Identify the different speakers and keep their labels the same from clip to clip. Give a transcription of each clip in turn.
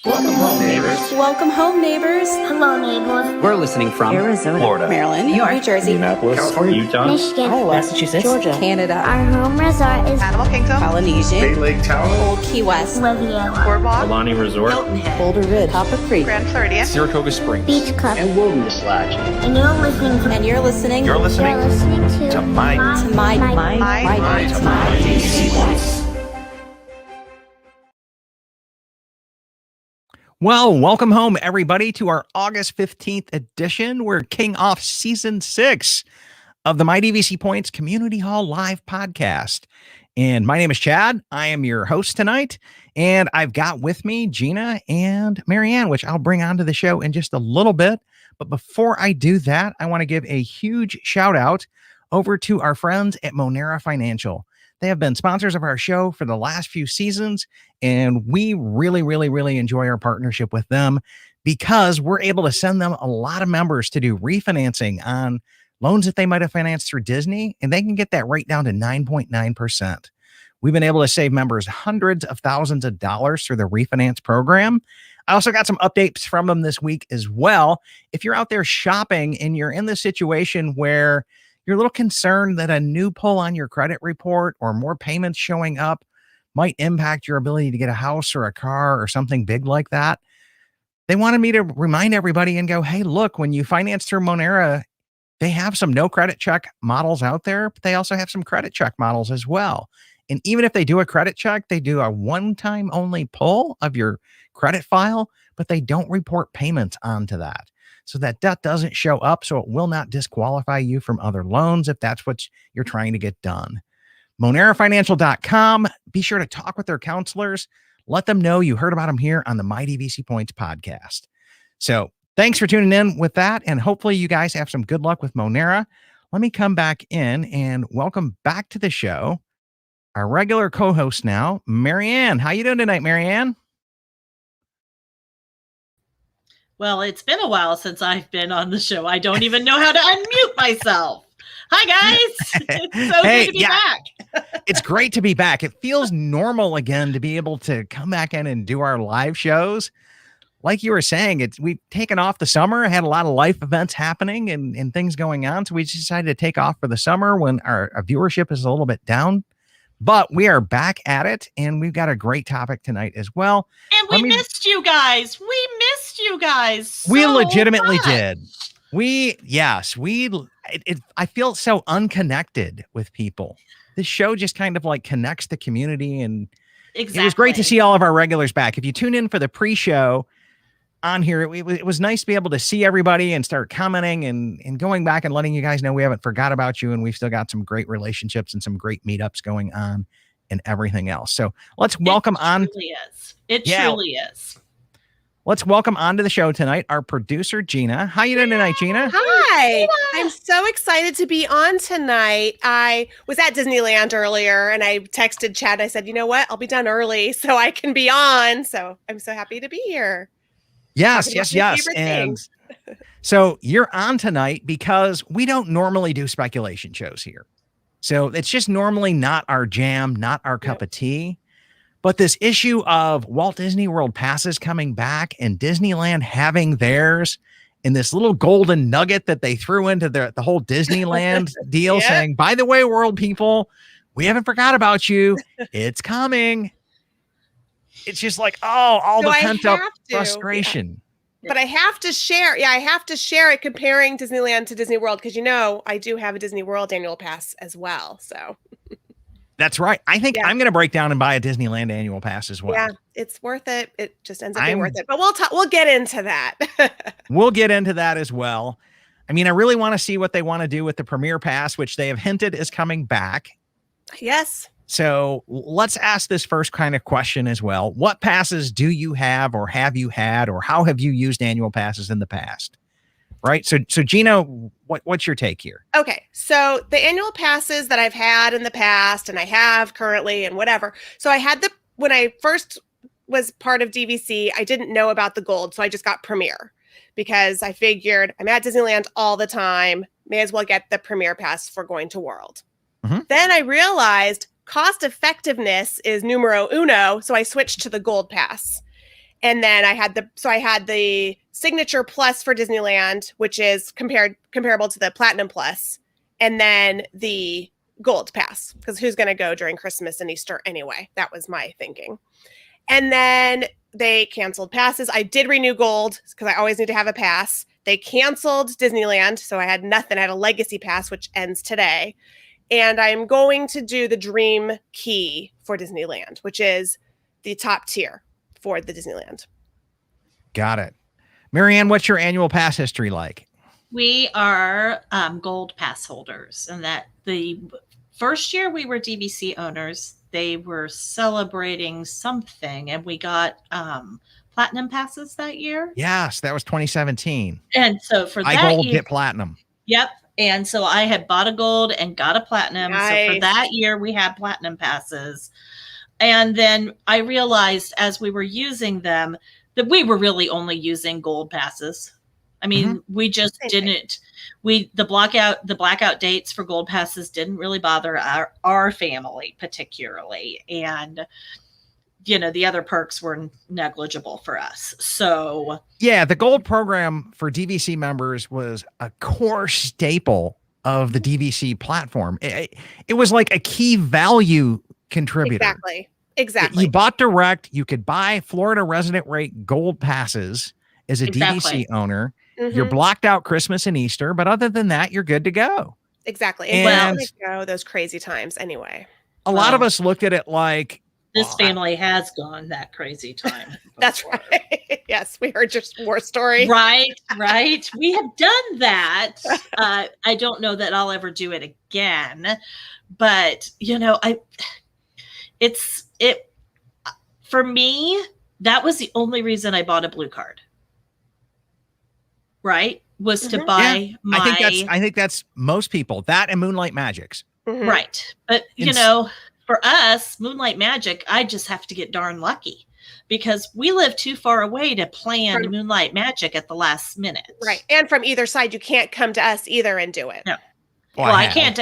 Speaker 1: Welcome home, neighbors.
Speaker 2: Welcome home, neighbors.
Speaker 3: Hello, neighbors.
Speaker 1: We're listening from
Speaker 4: Arizona,
Speaker 1: Florida,
Speaker 4: Maryland, New York,
Speaker 2: New Jersey,
Speaker 5: Minneapolis,
Speaker 1: California,
Speaker 5: Utah,
Speaker 3: Michigan.
Speaker 4: Iowa, Massachusetts,
Speaker 2: Georgia,
Speaker 4: Canada,
Speaker 3: Our home resort is
Speaker 6: Animal Kingdom,
Speaker 4: Polynesian,
Speaker 5: Bay Lake Tower,
Speaker 2: Old Key West,
Speaker 3: Riviera,
Speaker 6: Boardwalk,
Speaker 5: Alani Resort,
Speaker 2: Hilton Head,
Speaker 4: Boulder Ridge, Copper Creek,
Speaker 6: Grand Floridian,
Speaker 1: Saratoga Springs,
Speaker 3: Beach Club.
Speaker 5: and Wilderness Lodge.
Speaker 3: And you're listening to
Speaker 2: and you're listening
Speaker 1: You're listening
Speaker 3: to
Speaker 1: my
Speaker 4: my
Speaker 1: voice. Well, welcome home, everybody, to our August 15th edition. We're kicking off season 6 of the My DVC Points Community Hall Live podcast. And my name is Chad. I am your host tonight. And I've got with me Gina and Marianne, which I'll bring onto the show in just a little bit. But before I do that, I want to give a huge shout out over to our friends at Monera Financial. They have been sponsors of our show for the last few seasons, and we really enjoy our partnership with them because we're able to send them a lot of members to do refinancing on loans that they might have financed through Disney, and they can get that rate down to 9.9%. We've been able to save members hundreds of thousands of dollars through the refinance program. I also got some updates from them this week as well. If you're out there shopping and you're in the situation where you're a little concerned that a new pull on your credit report or more payments showing up might impact your ability to get a house or a car or something big like that, they wanted me to remind everybody and go, hey, look, when you finance through Monera, they have some no credit check models out there, but they also have some credit check models as well. And even if they do a credit check, they do a one-time only pull of your credit file, but they don't report payments onto that. So that debt doesn't show up, so it will not disqualify you from other loans if that's what you're trying to get done. MoneraFinancial.com. Be sure to talk with their counselors. Let them know you heard about them here on the My DVC Points podcast. So thanks for tuning in with that, and hopefully you guys have some good luck with Monera. Let me come back in and welcome back to the show our regular co-host now, Marianne. How you doing tonight, Marianne?
Speaker 7: Well, it's been a while since I've been on the show. I don't even know how to unmute myself. Hi, guys. It's so good to be back.
Speaker 1: It's great to be back. It feels normal again to be able to come back in and do our live shows. Like you were saying, we've taken off the summer, had a lot of life events happening and things going on. So we just decided to take off for the summer when our viewership is a little bit down. But we are back at it, and we've got a great topic tonight as well.
Speaker 7: And we missed you guys. We missed you guys.
Speaker 1: We legitimately did. I feel so unconnected with people. This show just kind of like connects the community, and It was great to see all of our regulars back. If you tune in for the pre-show on here, it was nice to be able to see everybody and start commenting and going back and letting you guys know we haven't forgot about you, and we've still got some great relationships and some great meetups going on and everything else. So let's welcome
Speaker 7: It truly is.
Speaker 1: Let's welcome onto the show tonight our producer, Gina. How you doing tonight, Gina?
Speaker 8: Hi. I'm so excited to be on tonight. I was at Disneyland earlier and I texted Chad. I said, you know what? I'll be done early so I can be on. So I'm so happy to be here.
Speaker 1: Yes. And so you're on tonight because we don't normally do speculation shows here. So it's just normally not our jam, not our cup of tea. But this issue of Walt Disney World passes coming back and Disneyland having theirs, and this little golden nugget that they threw into the whole Disneyland deal saying, by the way, world people, we haven't forgot about you. It's coming. It's just like, all the pent up frustration.
Speaker 8: Yeah. But I have to share. Yeah, I have to share it comparing Disneyland to Disney World because, I do have a Disney World annual pass as well. So
Speaker 1: that's right. I think I'm going to break down and buy a Disneyland annual pass as well.
Speaker 8: Yeah, it's worth it. It just ends up being worth it. But we'll get into that.
Speaker 1: We'll get into that as well. I mean, I really want to see what they want to do with the Premier Pass, which they have hinted is coming back.
Speaker 8: Yes.
Speaker 1: So let's ask this first kind of question as well. What passes do you have or have you had, or how have you used annual passes in the past? Right. So Gina, what's your take here?
Speaker 8: Okay. So the annual passes that I've had in the past and I have currently and whatever. So I had when I first was part of DVC, I didn't know about the gold. So I just got Premier because I figured I'm at Disneyland all the time. May as well get the Premier Pass for going to World. Mm-hmm. Then I realized cost effectiveness is numero uno. So I switched to the Gold Pass. And then I had the Signature Plus for Disneyland, which is comparable to the Platinum Plus, and then the Gold Pass, because who's going to go during Christmas and Easter anyway? That was my thinking. And then they canceled passes. I did renew Gold because I always need to have a pass. They canceled Disneyland, so I had nothing. I had a Legacy Pass, which ends today. And I'm going to do the Dream Key for Disneyland, which is the top tier for the Disneyland.
Speaker 1: Got it. Marianne, what's your annual pass history like?
Speaker 7: We are Gold Pass holders, and that the first year we were DVC owners, they were celebrating something, and we got Platinum passes that year.
Speaker 1: Yes, that was 2017.
Speaker 7: And so for
Speaker 1: I
Speaker 7: that
Speaker 1: Gold,
Speaker 7: year,
Speaker 1: get Platinum.
Speaker 7: Yep. And so I had bought a Gold and got a Platinum.
Speaker 8: Nice.
Speaker 7: So for that year, we had Platinum passes. And then I realized as we were using them that we were really only using Gold passes. I mean, we just didn't. The blackout dates for Gold passes didn't really bother our family particularly, and the other perks were negligible for us. So
Speaker 1: yeah, the Gold program for DVC members was a core staple of the DVC platform. It was like a key value contributor.
Speaker 8: Exactly.
Speaker 1: You bought direct. You could buy Florida resident rate Gold passes as a DVC owner. You're blocked out Christmas and Easter, but other than that, you're good to go.
Speaker 8: Exactly.
Speaker 1: And
Speaker 8: those crazy times anyway.
Speaker 1: A lot of us looked at it like,
Speaker 7: this family has gone that crazy time.
Speaker 8: That's right. Yes, we heard your war story.
Speaker 7: Right. We have done that. I don't know that I'll ever do it again, but for me, that was the only reason I bought a blue card. Right? Was to buy
Speaker 1: I think that's most people. That and Moonlight Magics.
Speaker 7: Right. But for us, Moonlight Magic, I just have to get darn lucky because we live too far away to plan Moonlight Magic at the last minute.
Speaker 8: Right. And from either side, you can't come to us either and do it.
Speaker 7: No.
Speaker 1: Well,
Speaker 7: I can't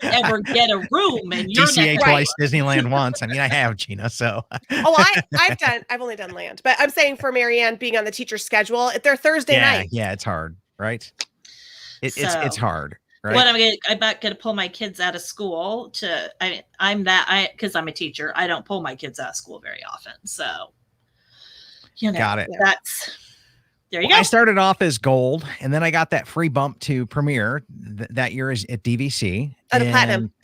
Speaker 7: ever get a room and you're
Speaker 1: DCA twice, Disneyland once. I mean, I have, Gina, so.
Speaker 8: I've only done land, but I'm saying for Marianne being on the teacher's schedule, they're Thursday night.
Speaker 1: Yeah, it's hard, right? It's hard, right?
Speaker 7: What I'm not gonna pull my kids out of school because I'm a teacher. I don't pull my kids out of school very often. So
Speaker 1: got it.
Speaker 7: There you go.
Speaker 1: I started off as Gold, and then I got that free bump to Premier that year is at DVC.
Speaker 8: Oh, to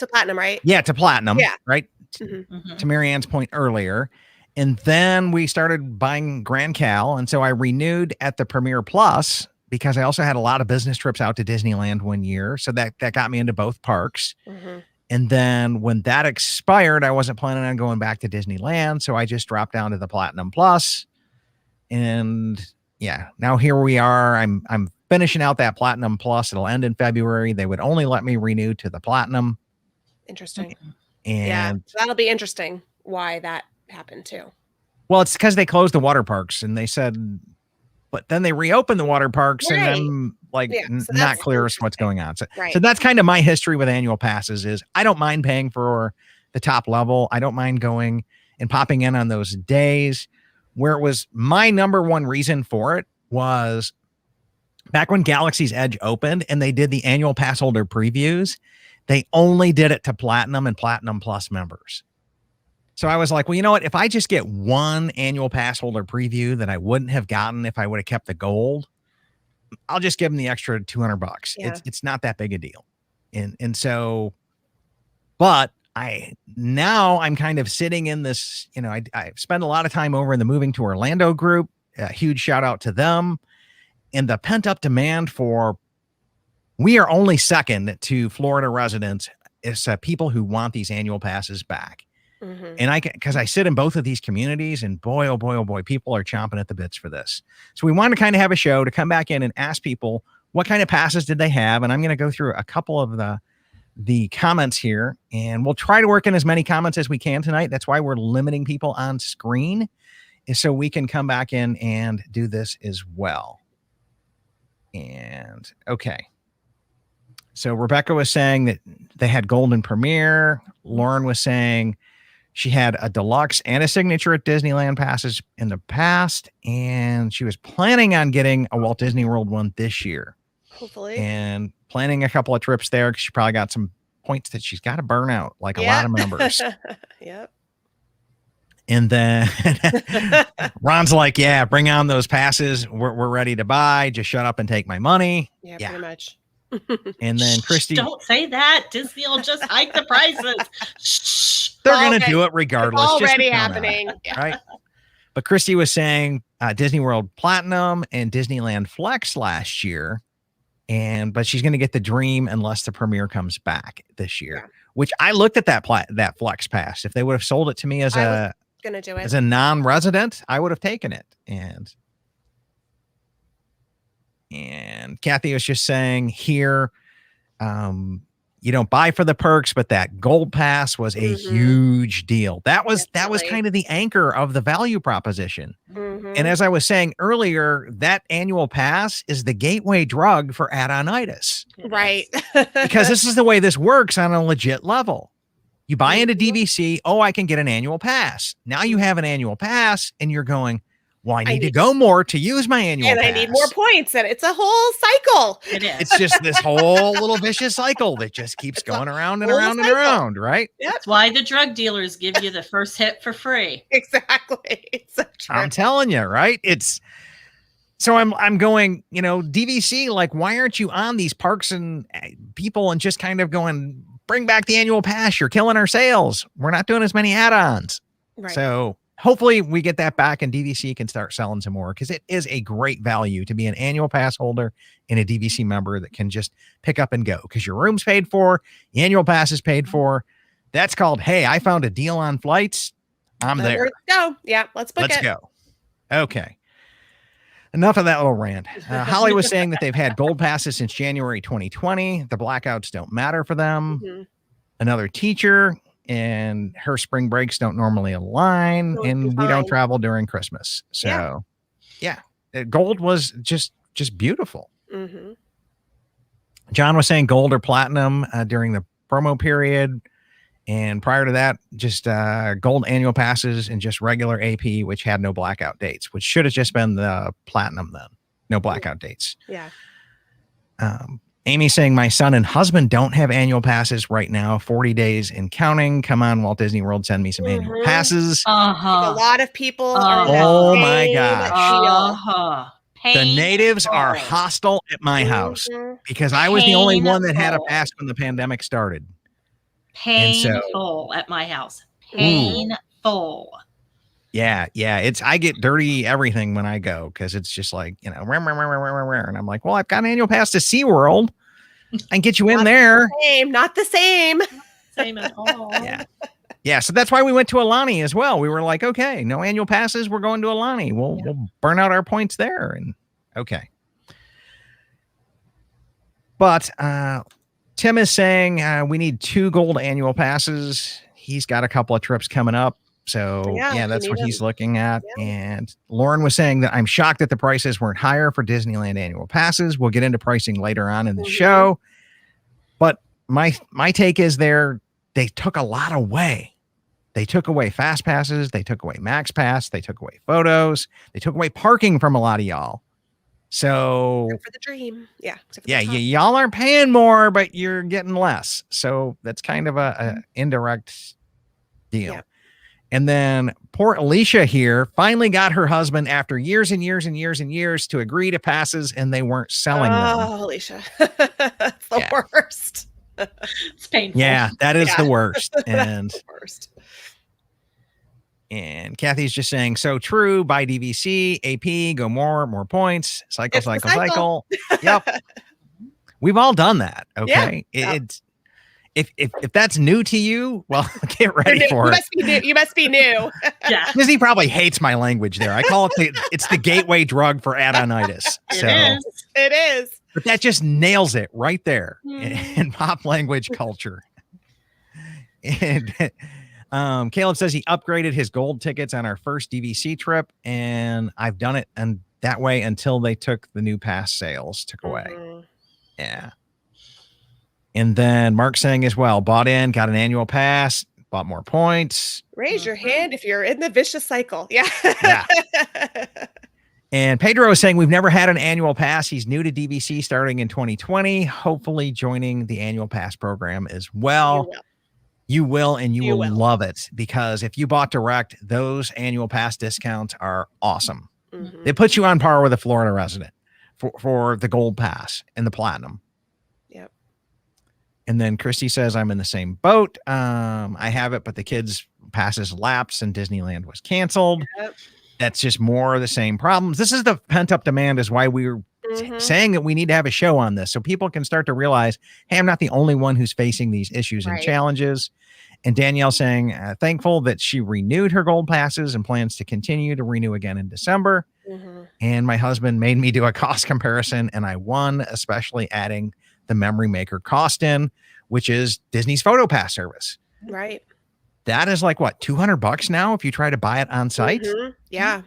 Speaker 8: Platinum, right?
Speaker 1: Yeah, to Platinum.
Speaker 8: Yeah.
Speaker 1: Right. To Marianne's point earlier. And then we started buying Grand Cal. And so I renewed at the Premier Plus because I also had a lot of business trips out to Disneyland one year. So that got me into both parks. And then when that expired, I wasn't planning on going back to Disneyland. So I just dropped down to the Platinum Plus. And yeah, now here we are. I'm finishing out that Platinum Plus. It'll end in February. They would only let me renew to the Platinum.
Speaker 8: Interesting.
Speaker 1: And
Speaker 8: that'll be interesting why that happened too.
Speaker 1: Well, it's because they closed the water parks and they said, but then they reopened the water parks and I'm like not clear as what's going on. So that's kind of my history with annual passes is I don't mind paying for the top level. I don't mind going and popping in on those days. Where it was my number one reason for it was back when Galaxy's Edge opened and they did the annual pass holder previews, they only did it to Platinum and Platinum Plus members. So I was like, well, you know what? If I just get one annual pass holder preview that I wouldn't have gotten if I would have kept the Gold, I'll just give them the extra $200. Yeah. It's not that big a deal. And so, but I'm kind of sitting in this, I spend a lot of time over in the Moving to Orlando group. A huge shout out to them and the pent up demand we are only second to Florida residents is people who want these annual passes back. And because I sit in both of these communities and boy, oh boy, people are chomping at the bits for this. So we want to kind of have a show to come back in and ask people what kind of passes did they have. And I'm going to go through a couple of the comments here and we'll try to work in as many comments as we can tonight. That's why we're limiting people on screen is so we can come back in and do this as well. And okay. So Rebecca was saying that they had Golden Premier. Lauren was saying She had a deluxe and a signature at Disneyland passes in the past, and she was planning on getting a Walt Disney World one this year.
Speaker 8: Hopefully.
Speaker 1: And planning a couple of trips there because she probably got some points that she's got to burn out, like a lot of members.
Speaker 8: Yep.
Speaker 1: And then Ron's like, yeah, bring on those passes. We're ready to buy. Just shut up and take my money.
Speaker 8: Yeah, pretty much.
Speaker 1: And then Christy.
Speaker 7: Don't say that. Disney will just hike the prices. Shh.
Speaker 1: They're going to do it regardless.
Speaker 8: It's already
Speaker 1: just
Speaker 8: happening. Yeah.
Speaker 1: Right. But Christy was saying Disney World Platinum and Disneyland Flex last year. But she's going to get the Dream unless the premiere comes back this year, which I looked at that Flex Pass. If they would have sold it to me as a non-resident, I would have taken it. And Kathy was just saying here, you don't buy for the perks, but that gold pass was a huge deal. That was kind of the anchor of the value proposition. And as I was saying earlier, that annual pass is the gateway drug for add-on-itis.
Speaker 8: Right.
Speaker 1: Because this is the way this works on a legit level. You buy into DVC, I can get an annual pass. Now you have an annual pass and you're going, well, I need to go more to use my annual pass.
Speaker 8: I need more points. And it's a whole cycle.
Speaker 7: It is.
Speaker 1: It's just this whole little vicious cycle that just keeps going around and around and around, right?
Speaker 7: That's why the drug dealers give you the first hit for free.
Speaker 8: Exactly. It's so true.
Speaker 1: I'm telling you, right? So I'm going, DVC, like, why aren't you on these parks and people and just kind of going, bring back the annual pass? You're killing our sales. We're not doing as many add-ons.
Speaker 8: Right.
Speaker 1: So hopefully we get that back and DVC can start selling some more, because it is a great value to be an annual pass holder and a DVC member that can just pick up and go, because your room's paid for, the annual pass is paid for. That's called, hey, I found a deal on flights. I'm there.
Speaker 8: Let's go. Yeah, let's book it.
Speaker 1: Let's go. Okay. Enough of that little rant. Holly was saying that they've had gold passes since January 2020. The blackouts don't matter for them. Another teacher, and her spring breaks don't normally align, and we don't travel during Christmas. So yeah, gold was just beautiful. John was saying gold or platinum during the promo period. And prior to that, just gold annual passes and just regular AP, which had no blackout dates, which should have just been the platinum then. No blackout dates.
Speaker 8: Yeah.
Speaker 1: Amy saying, my son and husband don't have annual passes right now, 40 days and counting. Come on, Walt Disney World, send me some annual passes.
Speaker 8: A lot of people are.
Speaker 1: Oh my gosh. The natives are hostile at my house because I was the only one that had a pass when the pandemic started.
Speaker 7: Painful at my house. Painful.
Speaker 1: Yeah. I get dirty everything when I go, because it's just like, and I'm like, well, I've got an annual pass to SeaWorld. I can get you in there.
Speaker 8: Not the same.
Speaker 7: Same at all.
Speaker 1: Yeah. So that's why we went to Alani as well. We were like, okay, no annual passes. We're going to Alani. We'll burn out our points there. And okay. But Tim is saying we need 2 gold annual passes. He's got a couple of trips coming up. So that's what he's looking at. Yeah. And Lauren was saying that I'm shocked that the prices weren't higher for Disneyland annual passes. We'll get into pricing later on in the show. But my take is they took a lot away. They took away fast passes. They took away max pass. They took away photos. They took away parking from a lot of y'all. So
Speaker 8: except for the Dream. Yeah.
Speaker 1: Y'all aren't paying more, but you're getting less. So that's kind of a indirect deal. Yeah. And then poor Alicia here finally got her husband after years and years and years and years to agree to passes, and they weren't selling them.
Speaker 8: Oh, Alicia. That's the worst.
Speaker 7: It's painful.
Speaker 1: Yeah, that is the worst. And
Speaker 8: the worst.
Speaker 1: And Kathy's just saying, so true. Buy DVC, AP, go more points. Cycle. Yep. We've all done that. Okay. Yeah. If that's new to you, well, get ready for it.
Speaker 8: You must be new.
Speaker 7: Yeah.
Speaker 1: Disney probably hates my language there. I call it it's the gateway drug for add-on-itis.
Speaker 8: It is.
Speaker 1: But that just nails it right there in pop language culture. And Caleb says he upgraded his gold tickets on our first DVC trip, and I've done it and that way until they took the new pass sales took away. Yeah. And then Mark saying as well, bought in, got an annual pass, bought more points.
Speaker 8: Raise your hand if you're in the vicious cycle. Yeah.
Speaker 1: Yeah. And Pedro is saying we've never had an annual pass. He's new to DVC starting in 2020, hopefully joining the annual pass program as well. You will, and you will love it, because if you bought direct, those annual pass discounts are awesome.
Speaker 8: Mhm.
Speaker 1: They put you on par with a Florida resident for the gold pass and the platinum.
Speaker 8: Yep.
Speaker 1: And then Christy says, I'm in the same boat. I have it, but the kids' passes lapsed and Disneyland was canceled.
Speaker 8: Yep.
Speaker 1: That's just more of the same problems. This is the pent-up demand, is why we're saying that we need to have a show on this, so people can start to realize, hey, I'm not the only one who's facing these issues and challenges. And Danielle saying, thankful that she renewed her gold passes and plans to continue to renew again in December. And my husband made me do a cost comparison, and I won, especially adding the Memory Maker cost in, which is Disney's Photopass service.
Speaker 8: Right.
Speaker 1: That is like, what, $200 now if you try to buy it on site?
Speaker 8: Yeah.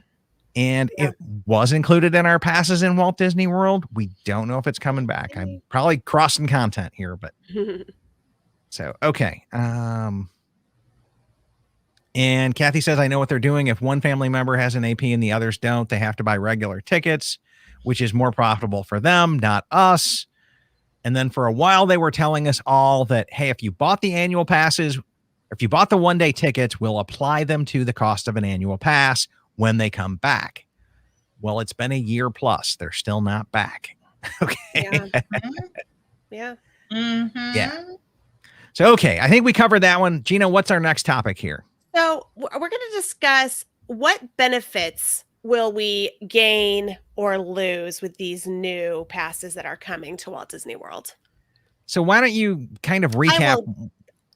Speaker 1: And it was included in our passes in Walt Disney World. We don't know if it's coming back. I'm probably crossing content here, but so, okay. And Kathy says, I know what they're doing. If one family member has an AP and the others don't, they have to buy regular tickets, which is more profitable for them, not us. And then for a while, they were telling us all that, hey, if you bought the annual passes, if you bought the one-day tickets, we'll apply them to the cost of an annual pass when they come back. Well, it's been a year plus. They're still not back. Okay.
Speaker 8: Yeah.
Speaker 1: Yeah. So, okay. I think we covered that one. Gina, what's our next topic here?
Speaker 8: So we're going to discuss what benefits will we gain or lose with these new passes that are coming to Walt Disney World.
Speaker 1: So why don't you kind of recap?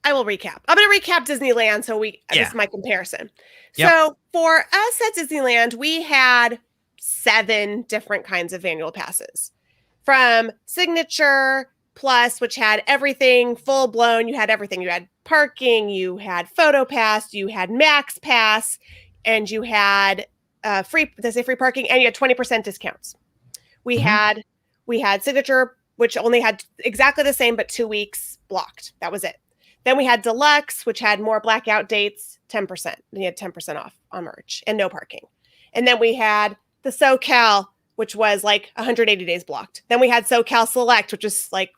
Speaker 8: I will recap. I'm going to recap Disneyland. So this is my comparison. So for us at Disneyland, we had 7 different kinds of annual passes, from Signature Plus, which had everything full blown. You had everything. You had parking, you had Photopass, you had Max Pass, and you had free parking, and you had 20% discounts. We had Signature, which only had exactly the same, but 2 weeks blocked. That was it. Then we had Deluxe, which had more blackout dates, 10%. And you had 10% off on merch and no parking. And then we had the SoCal, which was like 180 days blocked. Then we had SoCal Select, which is like,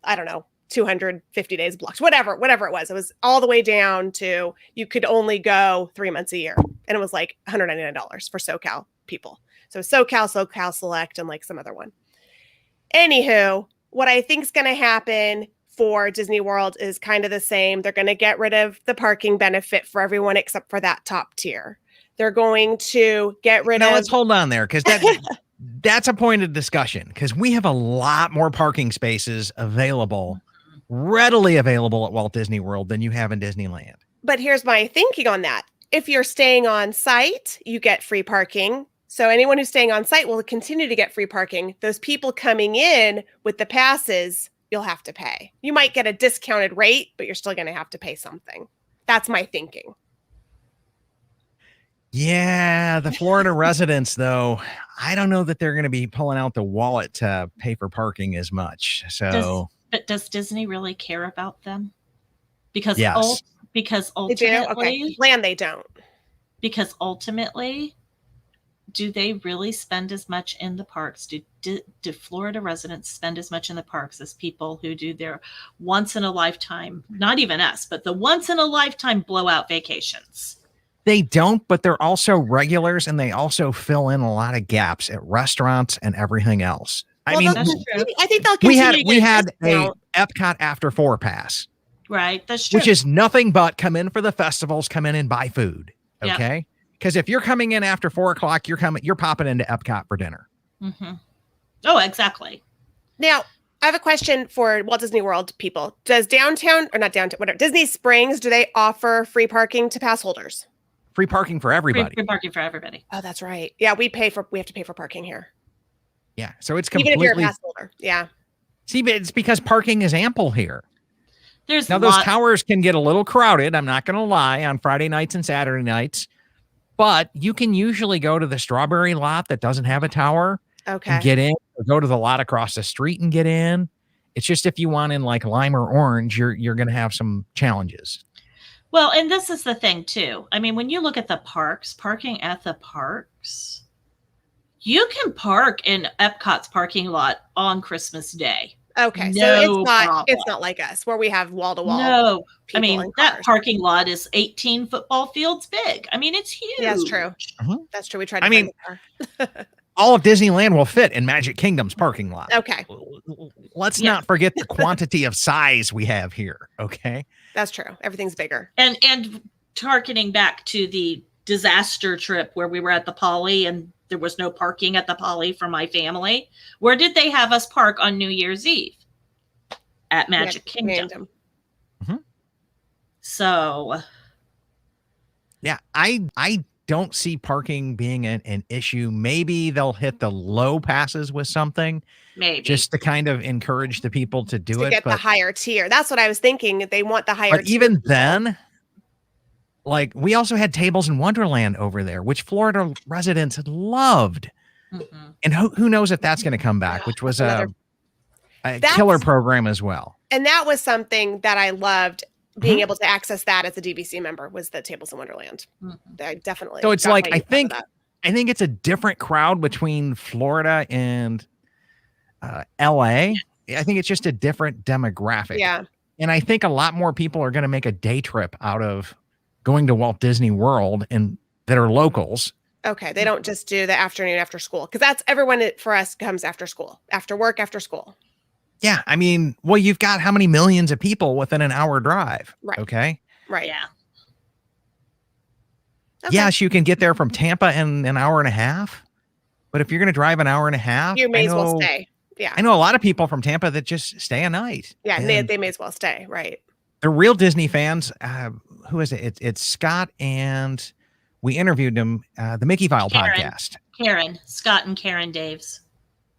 Speaker 8: I don't know, 250 days blocked, whatever it was. It was all the way down to you could only go 3 months a year. And it was like $199 for SoCal people. So SoCal Select, and like some other one. Anywho, what I think is going to happen for Disney World is kind of the same. They're going to get rid of the parking benefit for everyone except for that top tier. They're going to get rid of...
Speaker 1: Let's hold on there, because that's a point of discussion, because we have a lot more parking spaces readily available at Walt Disney World than you have in Disneyland.
Speaker 8: But here's my thinking on that. If you're staying on site, you get free parking. So anyone who's staying on site will continue to get free parking. Those people coming in with the passes, you'll have to pay. You might get a discounted rate, but you're still going to have to pay something. That's my thinking.
Speaker 1: Yeah, the Florida residents, though, I don't know that they're going to be pulling out the wallet to pay for parking as much. So,
Speaker 7: does Disney really care about them? Because
Speaker 8: because
Speaker 7: ultimately,
Speaker 8: Land they don't.
Speaker 7: Because ultimately, do they really spend as much in the parks? Do Florida residents spend as much in the parks as people who do their once in a lifetime, not even us, but the once in a lifetime blowout vacations?
Speaker 1: They don't, but they're also regulars, and they also fill in a lot of gaps at restaurants and everything else. I mean,
Speaker 7: that's true.
Speaker 8: I think they'll continue.
Speaker 1: We had a Epcot After 4 pass.
Speaker 7: Right, that's true.
Speaker 1: Which is nothing but come in for the festivals, come in and buy food. Okay? Because if you're coming in after 4 o'clock, you're popping into Epcot for dinner.
Speaker 7: Mm-hmm. Oh, exactly.
Speaker 8: Now, I have a question for Walt Disney World people. Does Disney Springs, do they offer free parking to pass holders?
Speaker 1: Free parking for everybody.
Speaker 7: Free parking for everybody.
Speaker 8: Oh, that's right. Yeah, we have to pay for parking here.
Speaker 1: Yeah, so it's completely...
Speaker 8: Even if you're a pass holder. Yeah.
Speaker 1: See, but it's because parking is ample here.
Speaker 7: Those
Speaker 1: towers can get a little crowded, I'm not going to lie, on Friday nights and Saturday nights. But you can usually go to the strawberry lot that doesn't have a tower and get in, or go to the lot across the street and get in. It's just if you want in like lime or orange, you're going to have some challenges.
Speaker 7: Well, and this is the thing too. I mean, when you look at the parks, parking at the parks, you can park in Epcot's parking lot on Christmas Day.
Speaker 8: Okay, so
Speaker 7: No
Speaker 8: it's
Speaker 7: problem.
Speaker 8: not like us where we have wall to wall.
Speaker 7: No, I mean,
Speaker 8: and
Speaker 7: that
Speaker 8: cars.
Speaker 7: parking lot is 18 football fields big. I mean, it's huge.
Speaker 8: Yeah, that's true.
Speaker 1: Mhm.
Speaker 8: That's true. We tried to
Speaker 1: I
Speaker 8: find
Speaker 1: mean,
Speaker 8: the car.
Speaker 1: all of Disneyland will fit in Magic Kingdom's parking lot.
Speaker 8: Okay,
Speaker 1: Let's
Speaker 7: Yeah.
Speaker 1: not forget the quantity of size we have here. Okay.
Speaker 8: that's true. Everything's bigger.
Speaker 7: And targeting back to the disaster trip where we were at the Poly and there was no parking at the Poly for my family. Where did they have us park on New Year's Eve? At Magic Kingdom. So
Speaker 1: Yeah, I don't see parking being an issue. Maybe they'll hit the low passes with something
Speaker 7: maybe
Speaker 1: just to kind of encourage the people to do
Speaker 8: To
Speaker 1: it.
Speaker 8: get the higher tier. That's what I was thinking. They want the higher
Speaker 1: But
Speaker 8: tier.
Speaker 1: even then, like we also had Tables in Wonderland over there, which Florida residents had loved.
Speaker 7: Mhm.
Speaker 1: And who knows if that's going to come back, which was a killer program as well.
Speaker 8: And that was something that I loved, being
Speaker 1: Mhm.
Speaker 8: able to access that as a DVC member, was the Tables in Wonderland.
Speaker 7: Mhm.
Speaker 8: I definitely.
Speaker 1: So it's
Speaker 8: got
Speaker 1: like,
Speaker 8: my
Speaker 1: I
Speaker 8: use out of
Speaker 1: think
Speaker 8: that.
Speaker 1: it's a different crowd between Florida and LA. I think it's just a different demographic.
Speaker 8: Yeah.
Speaker 1: And I think a lot more people are going to make a day trip out of going to Walt Disney World and that are locals.
Speaker 8: Okay. They don't just do the afternoon after school, because that's everyone for us comes after school, after work, after school.
Speaker 1: Yeah. I mean, well, you've got how many millions of people within an hour drive?
Speaker 8: Right.
Speaker 1: Okay.
Speaker 8: Right.
Speaker 7: Yeah.
Speaker 8: Okay.
Speaker 1: Yes, you can get there from Tampa in an hour and a half. But if you're going to drive an hour and a half,
Speaker 8: You may
Speaker 1: I
Speaker 8: as well
Speaker 1: know-
Speaker 8: stay. Yeah.
Speaker 1: I know a lot of people from Tampa that just stay a night.
Speaker 8: Yeah. And
Speaker 1: And
Speaker 8: they may as well stay. Right.
Speaker 1: they're real Disney fans. Who is it? It's Scott, and we interviewed him, the Mickey File
Speaker 7: Karen.
Speaker 1: podcast.
Speaker 7: Karen, Scott and Karen Daves.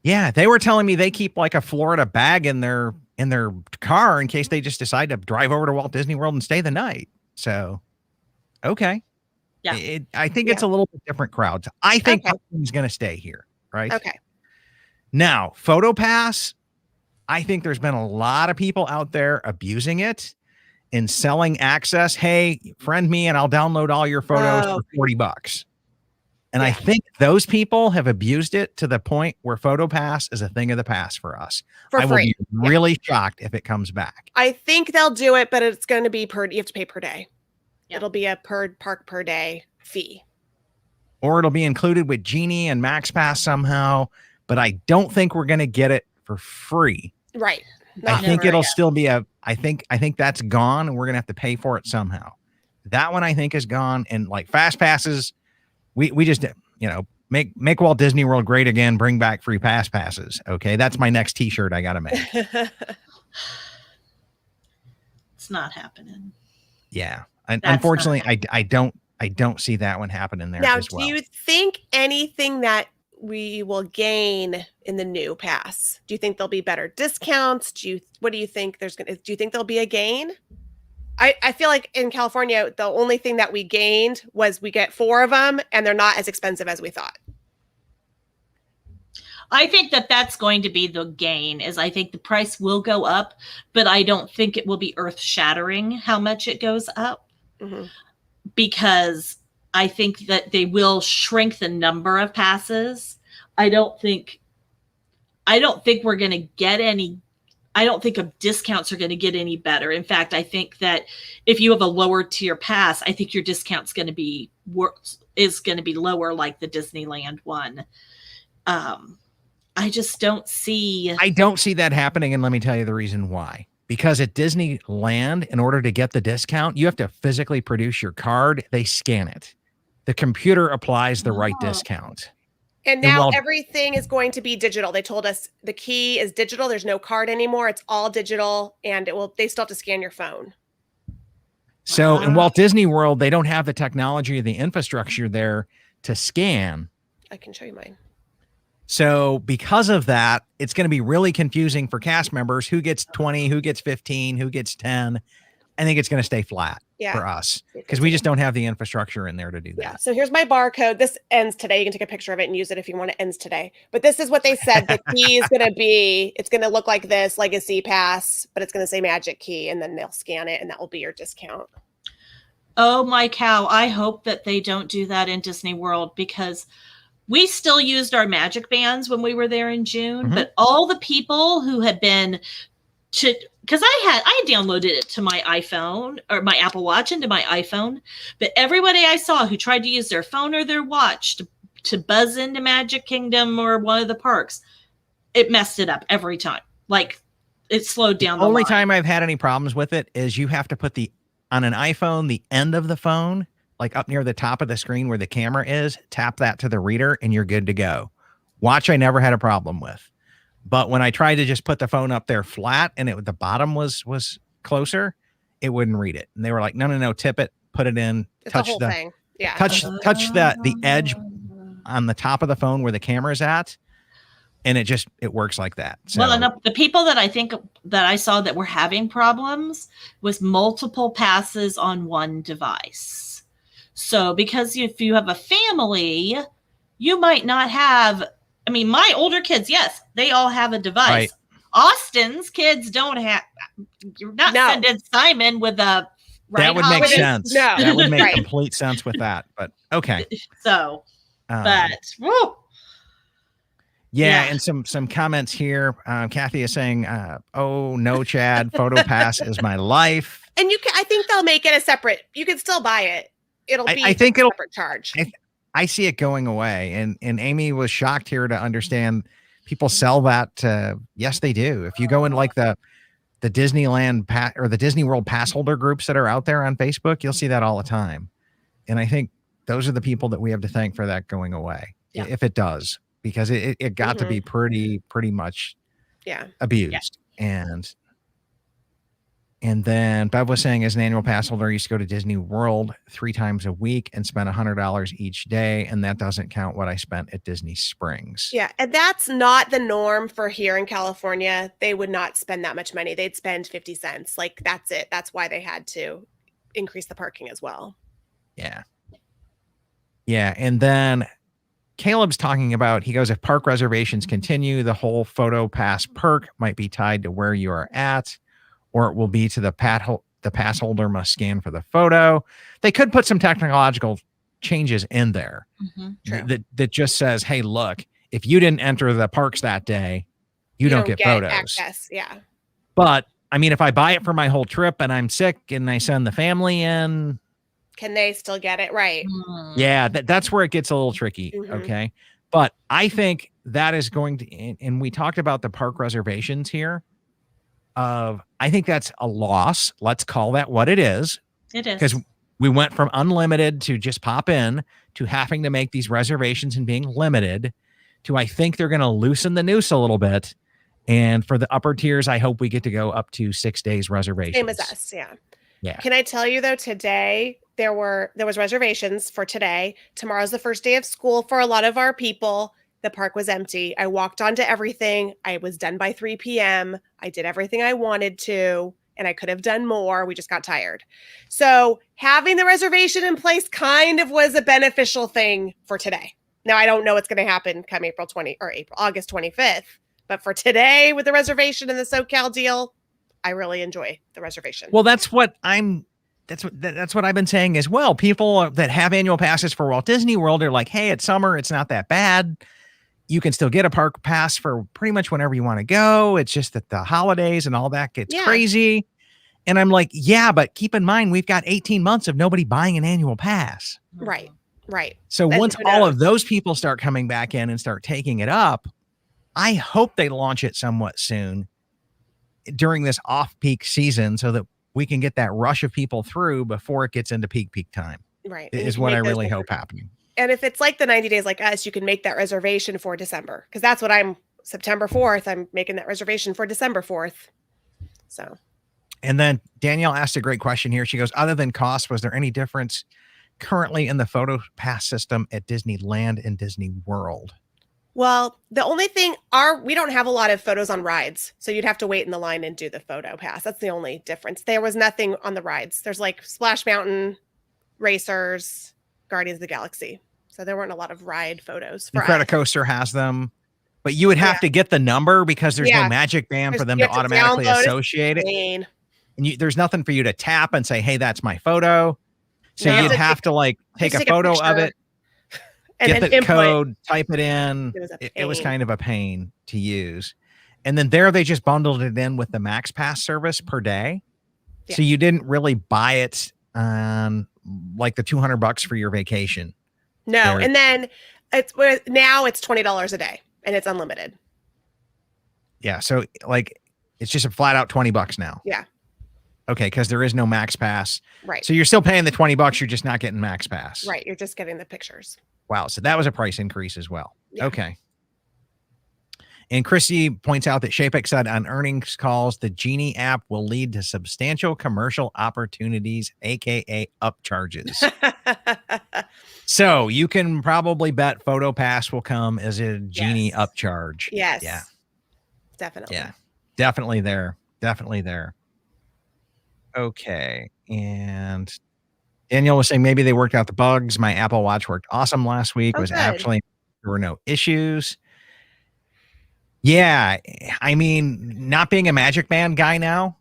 Speaker 1: Yeah, they were telling me they keep like a Florida bag in their car in case they just decide to drive over to Walt Disney World and stay the night. So, okay.
Speaker 7: Yeah.
Speaker 1: I think it's a little bit different crowds. I think
Speaker 8: Okay.
Speaker 1: he's going to stay here, right?
Speaker 8: Okay.
Speaker 1: Now, Photopass, I think there's been a lot of people out there abusing it and selling access. Hey, friend me and I'll download all your photos
Speaker 8: Oh.
Speaker 1: for $40. And I think those people have abused it to the point where Photopass is a thing of the past for us.
Speaker 8: For
Speaker 1: I will
Speaker 8: free.
Speaker 1: be really shocked if it comes back.
Speaker 8: I think they'll do it, but it's going to be you have to pay per day.
Speaker 7: Yeah.
Speaker 8: It'll be a per park per day fee.
Speaker 1: Or it'll be included with Genie and MaxPass somehow. But I don't think we're going to get it for free.
Speaker 8: Right.
Speaker 1: I
Speaker 8: Not
Speaker 1: think
Speaker 7: never
Speaker 1: it'll
Speaker 7: yet.
Speaker 1: still be I think that's gone and we're going to have to pay for it somehow. That one I think is gone. And like fast passes, we just, make Walt Disney World great again. Bring back free passes. Okay. That's my next t-shirt I got to make.
Speaker 7: It's not happening.
Speaker 1: Yeah. And
Speaker 7: That's
Speaker 1: unfortunately,
Speaker 7: not
Speaker 1: I don't see that one happening there
Speaker 8: Now,
Speaker 1: as well.
Speaker 8: do you think anything that we will gain in the new pass? Do you think there'll be better discounts? What do you think do you think there'll be a gain? I feel like in California, the only thing that we gained was we get 4 of them and they're not as expensive as we thought.
Speaker 7: I think that's going to be the gain. Is I think the price will go up, but I don't think it will be earth shattering how much it goes up,
Speaker 8: Mhm.
Speaker 7: because I think that they will shrink the number of passes. I don't think we're going to get any. I don't think discounts are going to get any better. In fact, I think that if you have a lower tier pass, I think your discount's going to be lower, like the Disneyland one. I just don't see.
Speaker 1: I don't see that happening. And let me tell you the reason why. Because at Disneyland, in order to get the discount, you have to physically produce your card. They scan it. The computer applies the right
Speaker 7: Oh.
Speaker 1: discount.
Speaker 8: And now
Speaker 1: while-
Speaker 8: everything is going to be digital. They told us the key is digital. There's no card anymore. It's all digital, and they still have to scan your phone.
Speaker 1: So in
Speaker 7: Wow.
Speaker 1: Walt Disney World, they don't have the technology or the infrastructure there to scan.
Speaker 8: I can show you mine.
Speaker 1: So because of that, it's going to be really confusing for cast members. Who gets 20, who gets 15, who gets 10. I think it's going to stay flat
Speaker 8: Yeah.
Speaker 1: for us because we just don't have the infrastructure in there to do
Speaker 8: Yeah.
Speaker 1: that.
Speaker 8: So here's my barcode. This ends today. You can take a picture of it and use it if you want. It ends today. But this is what they said. The key is going to be, it's going to look like this, Legacy Pass, but it's going to say Magic Key, and then they'll scan it, and that will be your discount.
Speaker 7: Oh my cow. I hope that they don't do that in Disney World, because we still used our magic bands when we were there in June,
Speaker 1: Mhm.
Speaker 7: but all the people who had been to, because I downloaded it to my iPhone or my Apple Watch into my iPhone, but everybody I saw who tried to use their phone or their watch to buzz into Magic Kingdom or one of the parks, it messed it up every time. Like, it slowed down the
Speaker 1: Only
Speaker 7: line.
Speaker 1: time I've had any problems with it is you have to put on an iPhone, the end of the phone, like up near the top of the screen where the camera is, tap that to the reader and you're good to go. Watch, I never had a problem with. But when I tried to just put the phone up there flat and the bottom was closer, it wouldn't read it. And they were like, no, tip it, put it in,
Speaker 8: It's the whole thing. Yeah.
Speaker 1: touch the edge on the top of the phone where the camera's at. And it works like that. So,
Speaker 7: Well, and the people that I think that I saw that were having problems was multiple passes on one device. So because if you have a family, you might not have, I mean, my older kids, yes, they all have a device.
Speaker 1: Right.
Speaker 7: Austin's kids don't have, you're not sending Simon with a, right,
Speaker 1: that would make sense.
Speaker 8: No.
Speaker 1: That would make
Speaker 8: Right.
Speaker 1: complete sense with that. But okay.
Speaker 7: So, but, woo.
Speaker 1: Yeah, and some comments here. Kathy is saying, "Oh no, Chad, Photopass is my life."
Speaker 8: And I think they'll make it a separate. You can still buy it. It'll be
Speaker 1: I think
Speaker 8: a
Speaker 1: it'll
Speaker 8: separate charge.
Speaker 1: I see it going away, and Amy was shocked here to understand people sell that. Yes, they do. If you go in like the Disneyland or the Disney World pass holder groups that are out there on Facebook, you'll see that all the time. And I think those are the people that we have to thank for that going away, if it does. Because it got to be pretty much abused. And then Bev was saying, as an annual pass holder, I used to go to Disney World 3 times a week and spend $100 each day. And that doesn't count what I spent at Disney Springs.
Speaker 8: Yeah. And that's not the norm for here in California. They would not spend that much money. They'd spend 50 cents. Like, that's it. That's why they had to increase the parking as well.
Speaker 1: Yeah. Yeah. And then Caleb's talking about, he goes, if park reservations continue, the whole Photopass perk might be tied to where you are at, or it will be to the pass holder must scan for the photo. They could put some technological changes in there that just says, hey, look, if you didn't enter the parks that day, you don't get photos.
Speaker 8: Access. Yeah.
Speaker 1: But I mean, if I buy it for my whole trip and I'm sick and I send the family in,
Speaker 8: can they still get it? Right.
Speaker 1: Yeah, that's where it gets a little tricky. Okay. But I think that is going to, and we talked about the park reservations here. I think that's a loss. Let's call that what it is.
Speaker 7: It is.
Speaker 1: Because we went from unlimited to just pop in to having to make these reservations and being limited to, I think they're going to loosen the noose a little bit. And for the upper tiers, I hope we get to go up to 6 days reservations.
Speaker 8: Same as us. Yeah.
Speaker 1: Yeah.
Speaker 8: Can I tell you though, today there was reservations for today. Tomorrow's the first day of school for a lot of our people. The park was empty. I walked onto everything. I was done by 3 p.m. I did everything I wanted to, and I could have done more. We just got tired. So having the reservation in place kind of was a beneficial thing for today. Now, I don't know what's going to happen come August 25th, but for today with the reservation and the SoCal deal, I really enjoy the reservation.
Speaker 1: Well, that's what I've been saying as well. People that have annual passes for Walt Disney World are like, hey, it's summer. It's not that bad. You can still get a park pass for pretty much whenever you want to go. It's just that the holidays and all that gets crazy. And I'm like, yeah, but keep in mind, we've got 18 months of nobody buying an annual pass.
Speaker 8: Right.
Speaker 1: So once all of those people start coming back in and start taking it up, I hope they launch it somewhat soon during this off-peak season so that we can get that rush of people through before it gets into peak time.
Speaker 8: Right.
Speaker 1: Is what I really hope happening.
Speaker 8: And if it's like the 90 days like us, you can make that reservation for December. Because that's what September 4th, I'm making that reservation for December 4th. So.
Speaker 1: And then Danielle asked a great question here. She goes, other than cost, was there any difference currently in the Photopass system at Disneyland and Disney World?
Speaker 8: Well, the only thing we don't have a lot of photos on rides. So you'd have to wait in the line and do the Photopass. That's the only difference. There was nothing on the rides. There's like Splash Mountain, Racers, Guardians of the Galaxy. So there weren't a lot of ride photos.
Speaker 1: Incredicoaster has them, but you would have to get the number because there's no magic band for them to automatically associate it. And there's nothing for you to tap and say, hey, that's my photo. So
Speaker 7: No.
Speaker 1: you'd have to like take a
Speaker 8: take a
Speaker 1: photo of
Speaker 8: picture
Speaker 1: it,
Speaker 8: and
Speaker 1: get
Speaker 8: then
Speaker 1: the
Speaker 8: input.
Speaker 1: code, type it in.
Speaker 8: It was a
Speaker 1: It was
Speaker 8: pain.
Speaker 1: kind of a pain to use. And then there they just bundled it in with the Max Pass service per day. So
Speaker 8: Yeah.
Speaker 1: you didn't really buy it on like the $200 for your vacation.
Speaker 8: No,
Speaker 1: There.
Speaker 8: and then now it's $20 a day and it's unlimited.
Speaker 1: Yeah. So like it's just a flat out $20 now.
Speaker 8: Yeah.
Speaker 1: Okay, because there is no Max Pass.
Speaker 8: Right.
Speaker 1: So you're still paying the $20, you're just not getting Max Pass.
Speaker 8: Right. You're just getting the pictures.
Speaker 1: Wow. So that was a price increase as well.
Speaker 8: Yeah.
Speaker 1: Okay. And Chrissy points out that Shapek said on earnings calls, the Genie app will lead to substantial commercial opportunities, aka upcharges. So you can probably bet Photopass will come as a Genie
Speaker 8: Yes.
Speaker 1: upcharge.
Speaker 8: Yes.
Speaker 1: Yeah.
Speaker 8: Definitely.
Speaker 1: Yeah. Definitely there. Definitely there. Okay. And Danielle was saying maybe they worked out the bugs. My Apple Watch worked awesome last week.
Speaker 8: Oh,
Speaker 1: Was
Speaker 8: good.
Speaker 1: actually there were no issues. Yeah, I mean, not being a Magic Band guy now,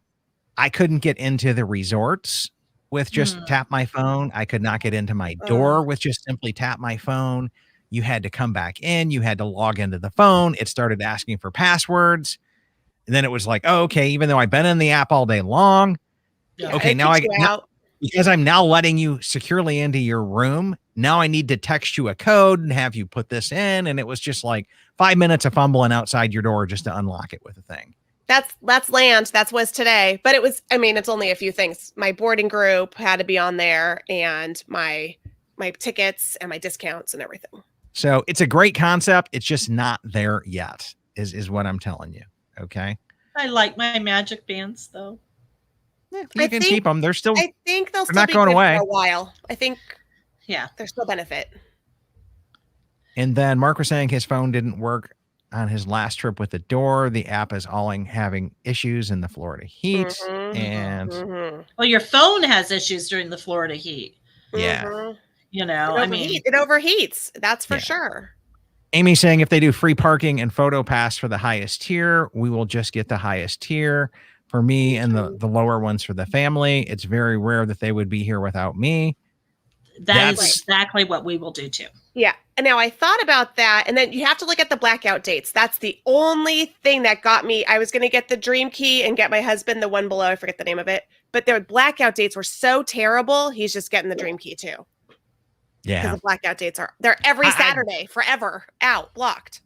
Speaker 1: I couldn't get into the resorts with just tap my phone. I could not get into my door with just simply tap my phone. You had to come back in. You had to log into the phone. It started asking for passwords. And then it was like, oh, okay, even though I've been in the app all day long,
Speaker 8: Yeah,
Speaker 1: okay,
Speaker 8: it
Speaker 1: now
Speaker 8: kicks you out.
Speaker 1: because I'm now letting you securely into your room, now I need to text you a code and have you put this in. And it was just like 5 minutes of fumbling outside your door just to unlock it with a thing.
Speaker 8: That's land. That was today. But it was, I mean, it's only a few things. My boarding group had to be on there and my tickets and my discounts and everything.
Speaker 1: So it's a great concept. It's just not there yet, is what I'm telling you. Okay.
Speaker 7: I like my Magic Bands though.
Speaker 1: Yeah,
Speaker 8: I
Speaker 1: you can
Speaker 8: think-
Speaker 1: keep them. They're still
Speaker 8: I think they'll
Speaker 1: They're
Speaker 8: still
Speaker 1: not
Speaker 8: be
Speaker 1: going
Speaker 8: good
Speaker 1: away.
Speaker 8: for a while. I think
Speaker 7: Yeah.
Speaker 8: there's still benefit.
Speaker 1: And then Mark was saying his phone didn't work on his last trip with the door. The app is all having issues in the Florida heat.
Speaker 8: Mhm.
Speaker 1: And
Speaker 8: Mhm.
Speaker 7: Well, your phone has issues during the Florida heat.
Speaker 1: yeah.
Speaker 8: Mhm.
Speaker 7: You know, I mean,
Speaker 8: It overheats. That's for
Speaker 1: Yeah.
Speaker 8: sure.
Speaker 1: Amy's saying if they do free parking and Photopass for the highest tier, we will just get the highest tier. For me and the lower ones for the family, it's very rare that they would be here without me.
Speaker 7: that is
Speaker 1: That's-
Speaker 7: exactly what we will do too.
Speaker 8: Yeah. And now I thought about that. And then you have to look at the blackout dates. That's the only thing that got me. I was going to get the dream key and get my husband the one below. I forget the name of it. But their blackout dates were so terrible. He's just getting the dream key too. Because
Speaker 1: Yeah.
Speaker 8: the blackout dates they're every
Speaker 1: I-
Speaker 8: Saturday, forever, out, blocked.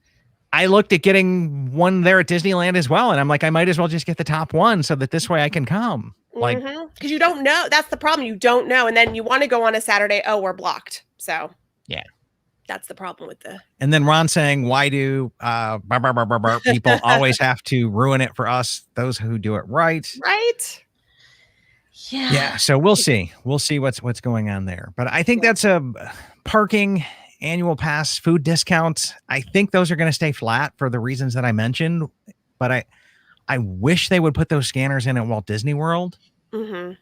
Speaker 1: I looked at getting one there at Disneyland as well. And I'm like, I might as well just get the top one so that this way I can come. Like,
Speaker 8: Because you don't know. That's the problem. You don't know. And then you want to go on a Saturday. Oh, we're blocked. So
Speaker 1: Yeah.
Speaker 8: That's the problem with the.
Speaker 1: and then Ron saying, why do people always have to ruin it for us, those who do it right?
Speaker 8: Right.
Speaker 7: Yeah.
Speaker 1: Yeah. So we'll see. We'll see what's going on there. But I think that's a parking, annual pass, food discounts. I think those are going to stay flat for the reasons that I mentioned. But I wish they would put those scanners in at Walt Disney World,
Speaker 8: Mm-hmm.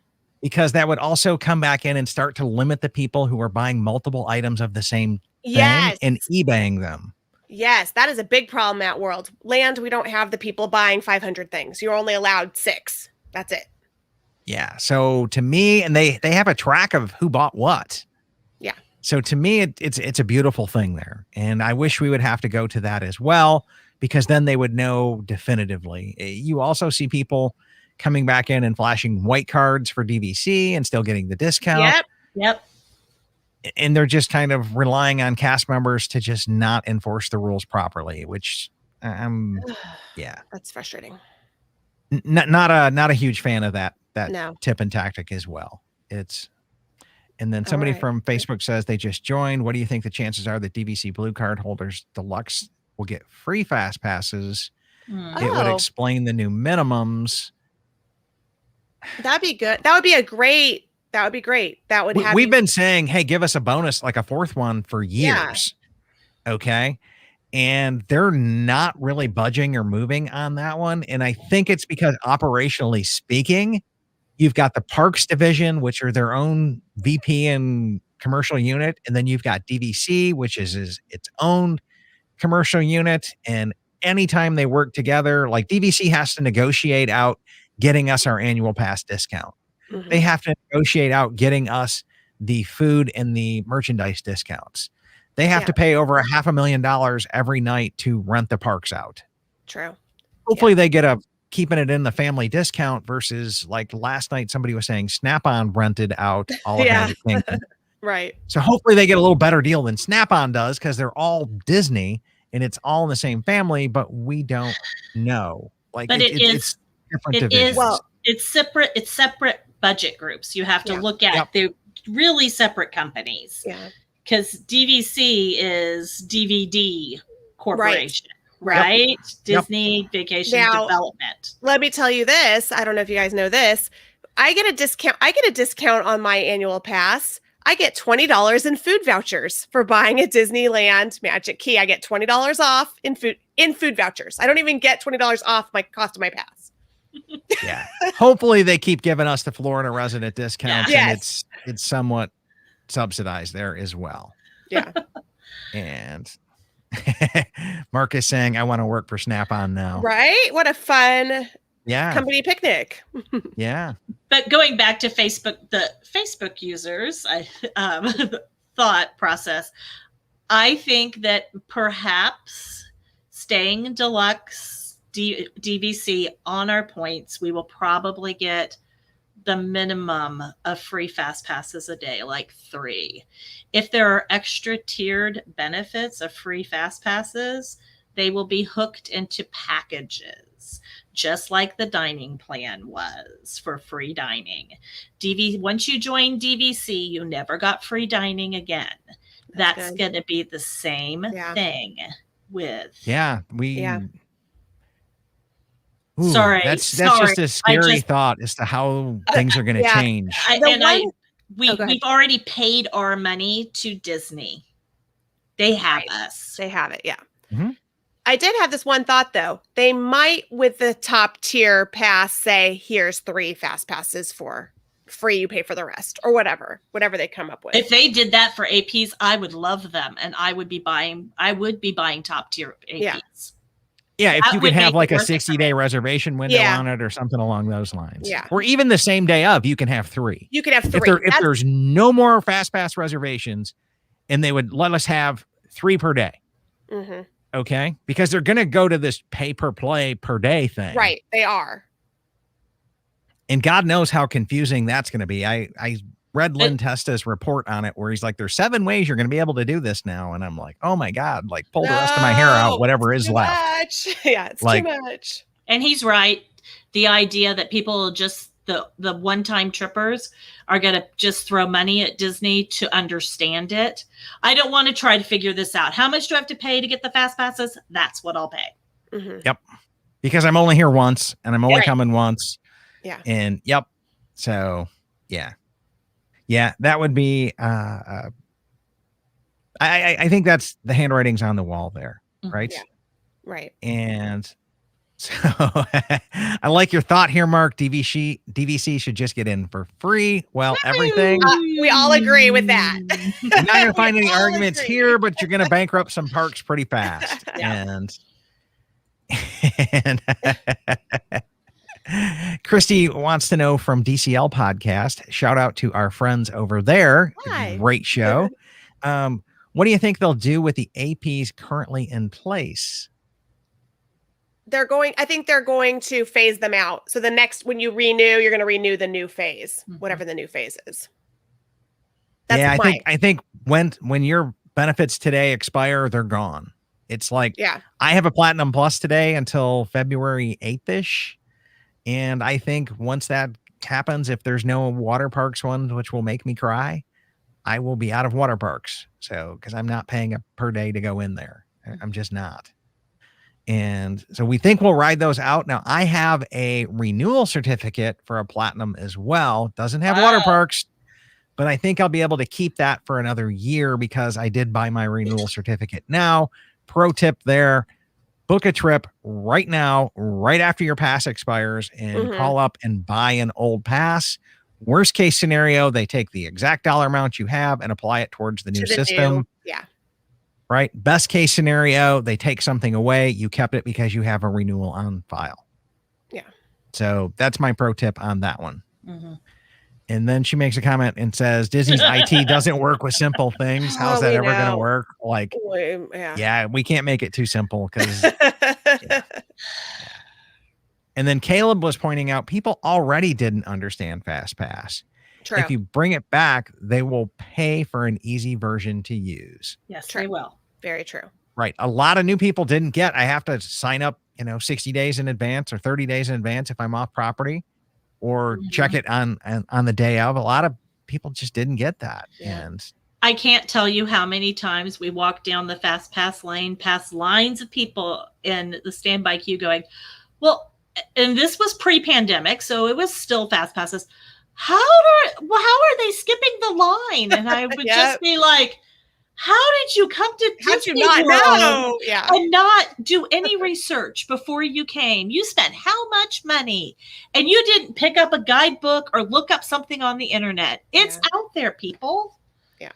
Speaker 1: because that would also come back in and start to limit the people who are buying multiple items of the same thing
Speaker 8: Yes.
Speaker 1: and eBaying them.
Speaker 8: Yes, that is a big problem at World. Land, we don't have the people buying 500 things. You're only allowed 6. That's it.
Speaker 1: Yeah. So to me, and they have a track of who bought what.
Speaker 8: Yeah.
Speaker 1: So to me, it's a beautiful thing there. And I wish we would have to go to that as well, because then they would know definitively. You also see people coming back in and flashing white cards for DVC and still getting the discount.
Speaker 7: Yep.
Speaker 1: And they're just kind of relying on cast members to just not enforce the rules properly, which yeah,
Speaker 8: That's frustrating.
Speaker 1: not a huge fan of that
Speaker 8: No.
Speaker 1: tip and tactic as well. And then somebody
Speaker 8: right.
Speaker 1: from Facebook says they just joined. What do you think the chances are that DVC Blue Card holders deluxe will get free fast passes?
Speaker 7: Hmm.
Speaker 1: It would
Speaker 8: Oh.
Speaker 1: explain the new minimums.
Speaker 8: That'd be good. That would be great. That would have
Speaker 1: We've
Speaker 8: you-
Speaker 1: been saying, hey, give us a bonus, like a fourth one for
Speaker 8: Yeah.
Speaker 1: years. Okay. And they're not really budging or moving on that one. And I think it's because operationally speaking, you've got the parks division, which are their own VP and commercial unit. And then you've got DVC, which is its own commercial unit. And anytime they work together, like DVC has to negotiate out getting us our annual pass discount.
Speaker 8: Mhm.
Speaker 1: They have to negotiate out getting us the food and the merchandise discounts. They have
Speaker 8: Yeah.
Speaker 1: to pay over $500,000 every night to rent the parks out.
Speaker 8: True.
Speaker 1: Hopefully they get a keeping it in the family discount versus like last night somebody was saying Snap-on rented out all of
Speaker 8: Yeah.
Speaker 1: Magic Kingdom.
Speaker 8: Right.
Speaker 1: So hopefully they get a little better deal than Snap-on does because they're all Disney and it's all in the same family, but we don't know. Like,
Speaker 7: But
Speaker 1: it's different
Speaker 7: it
Speaker 1: divisions.
Speaker 7: is
Speaker 8: Well-
Speaker 7: it's separate budget groups. You have to
Speaker 8: Yeah.
Speaker 7: look at
Speaker 1: Yep.
Speaker 7: the really separate companies,
Speaker 8: Yeah.
Speaker 7: because DVC is DVD Corporation, right? Disney Vacation
Speaker 8: Now-
Speaker 7: Development.
Speaker 8: Let me tell you this. I don't know if you guys know this. I get a discount on my annual pass. I get $20 in food vouchers for buying a Disneyland Magic Key. I get $20 off in food vouchers. I don't even get $20 off my cost of my pass.
Speaker 1: Yeah. Hopefully they keep giving us the Florida resident discounts
Speaker 8: Yeah.
Speaker 1: and it's somewhat subsidized there as well.
Speaker 8: Yeah.
Speaker 1: And Mark is saying, I want to work for Snap-on now.
Speaker 8: Right? What a fun
Speaker 1: Yeah.
Speaker 8: company picnic.
Speaker 1: Yeah.
Speaker 7: But going back to Facebook, the Facebook users, thought process, I think that perhaps staying deluxe DVC on our points, we will probably get the minimum of free fast passes a day, like 3. If there are extra tiered benefits of free fast passes, they will be hooked into packages, just like the dining plan was for free dining. Once you join DVC, you never got free dining again. That's
Speaker 8: good.
Speaker 7: going to be the same
Speaker 8: Yeah.
Speaker 7: thing with.
Speaker 1: Yeah.
Speaker 8: Yeah.
Speaker 1: Ooh,
Speaker 7: Sorry,
Speaker 1: That's just a scary
Speaker 7: just-
Speaker 1: thought as to how things are going to
Speaker 8: Yeah.
Speaker 1: change.
Speaker 8: Go ahead.
Speaker 7: We've already paid our money to Disney. They have us.
Speaker 8: They have it. Yeah.
Speaker 1: Mhm.
Speaker 8: I did have this one thought though. They might, with the top tier pass, say, here's 3 fast passes for free. You pay for the rest or whatever they come up with.
Speaker 7: If they did that for APs, I would love them, and I would be buying top tier APs.
Speaker 8: Yeah.
Speaker 1: Yeah, if
Speaker 7: That
Speaker 1: you
Speaker 7: would
Speaker 1: could have
Speaker 7: make
Speaker 1: like
Speaker 7: it
Speaker 1: a
Speaker 7: worth it for
Speaker 1: 60-day reservation window
Speaker 8: Yeah.
Speaker 1: on it or something along those lines.
Speaker 8: Yeah.
Speaker 1: Or even the same day of, you can have 3.
Speaker 8: You could have 3.
Speaker 1: If there's no more fast pass reservations and they would let us have 3 per day.
Speaker 8: Mhm.
Speaker 1: Okay. Because they're going to go to this pay per play per day thing.
Speaker 8: Right. They are.
Speaker 1: And God knows how confusing that's going to be. I read Lynn Testa's report on it where he's like, there's 7 ways you're going to be able to do this now. And I'm like, oh my God, like pull the rest of my hair out, whatever is
Speaker 8: Too
Speaker 1: left.
Speaker 8: much. Yeah, it's
Speaker 1: Like-
Speaker 8: too much.
Speaker 7: And he's right. The idea that people just the one-time trippers are going to just throw money at Disney to understand it. I don't want to try to figure this out. How much do I have to pay to get the fast passes? That's what I'll pay.
Speaker 8: Mhm.
Speaker 1: Because I'm only here once and I'm only
Speaker 8: Right.
Speaker 1: coming once.
Speaker 8: Yeah.
Speaker 1: And yep. So yeah. Yeah, that would be I think that's the handwriting's on the wall there, right?
Speaker 8: Yeah. Right.
Speaker 1: And so I like your thought here, Mark. DVC should just get in for free. Well, everything.
Speaker 8: We all agree with that.
Speaker 1: You're not going to find any
Speaker 8: all
Speaker 1: arguments
Speaker 8: agree.
Speaker 1: here, but you're going to bankrupt some parks pretty fast.
Speaker 8: Yeah.
Speaker 1: And Christy wants to know from DCL Podcast. Shout out to our friends over there.
Speaker 8: Hi.
Speaker 1: Great show. What do you think they'll do with the APs currently in place?
Speaker 8: I think they're going to phase them out. So when you renew, you're going to renew the new phase, whatever the new phase is. That's
Speaker 1: yeah,
Speaker 8: the plan.
Speaker 1: I think when your benefits today expire, they're gone. It's like,
Speaker 8: Yeah.
Speaker 1: I have a Platinum Plus today until February 8th-ish. And I think once that happens, if there's no water parks ones, which will make me cry, I will be out of water parks. So, because I'm not paying a per day to go in there. I'm just not. And so we think we'll ride those out. Now, I have a renewal certificate for a Platinum as well. Doesn't have water parks, but I think I'll be able to keep that for another year because I did buy my renewal certificate. Now, pro tip there, book a trip right now, right after your pass expires, and call up and buy an old pass. Worst case scenario, they take the exact dollar amount you have and apply it towards the new system.
Speaker 8: Yeah.
Speaker 1: Right. Best case scenario, they take something away. You kept it because you have a renewal on file.
Speaker 8: Yeah.
Speaker 1: So that's my pro tip on that one. And then she makes a comment and says, Disney's IT doesn't work with simple things. How's that
Speaker 8: we
Speaker 1: ever going to
Speaker 8: know.
Speaker 1: work? Like, yeah, we can't make it too simple because. And then Caleb was pointing out people already didn't understand FastPass.
Speaker 8: True.
Speaker 1: If you bring it back, they will pay for an easy version to use.
Speaker 7: Yes,
Speaker 8: True.
Speaker 7: they will.
Speaker 8: Very true.
Speaker 1: Right. A lot of new people didn't get, I have to sign up, 60 days in advance or 30 days in advance if I'm off property, or check it on the day of. A lot of people just didn't get that.
Speaker 8: Yeah.
Speaker 1: And
Speaker 7: I can't tell you how many times we walked down the fast pass lane past lines of people in the standby queue going, well, and this was pre-pandemic, so it was still fast passes. How are they skipping the line? And I would just be like, how did you come to Disney
Speaker 8: not
Speaker 7: World
Speaker 8: know? Yeah.
Speaker 7: and not do any research before you came? You spent how much money? And you didn't pick up a guidebook or look up something on the internet. It's out there, people.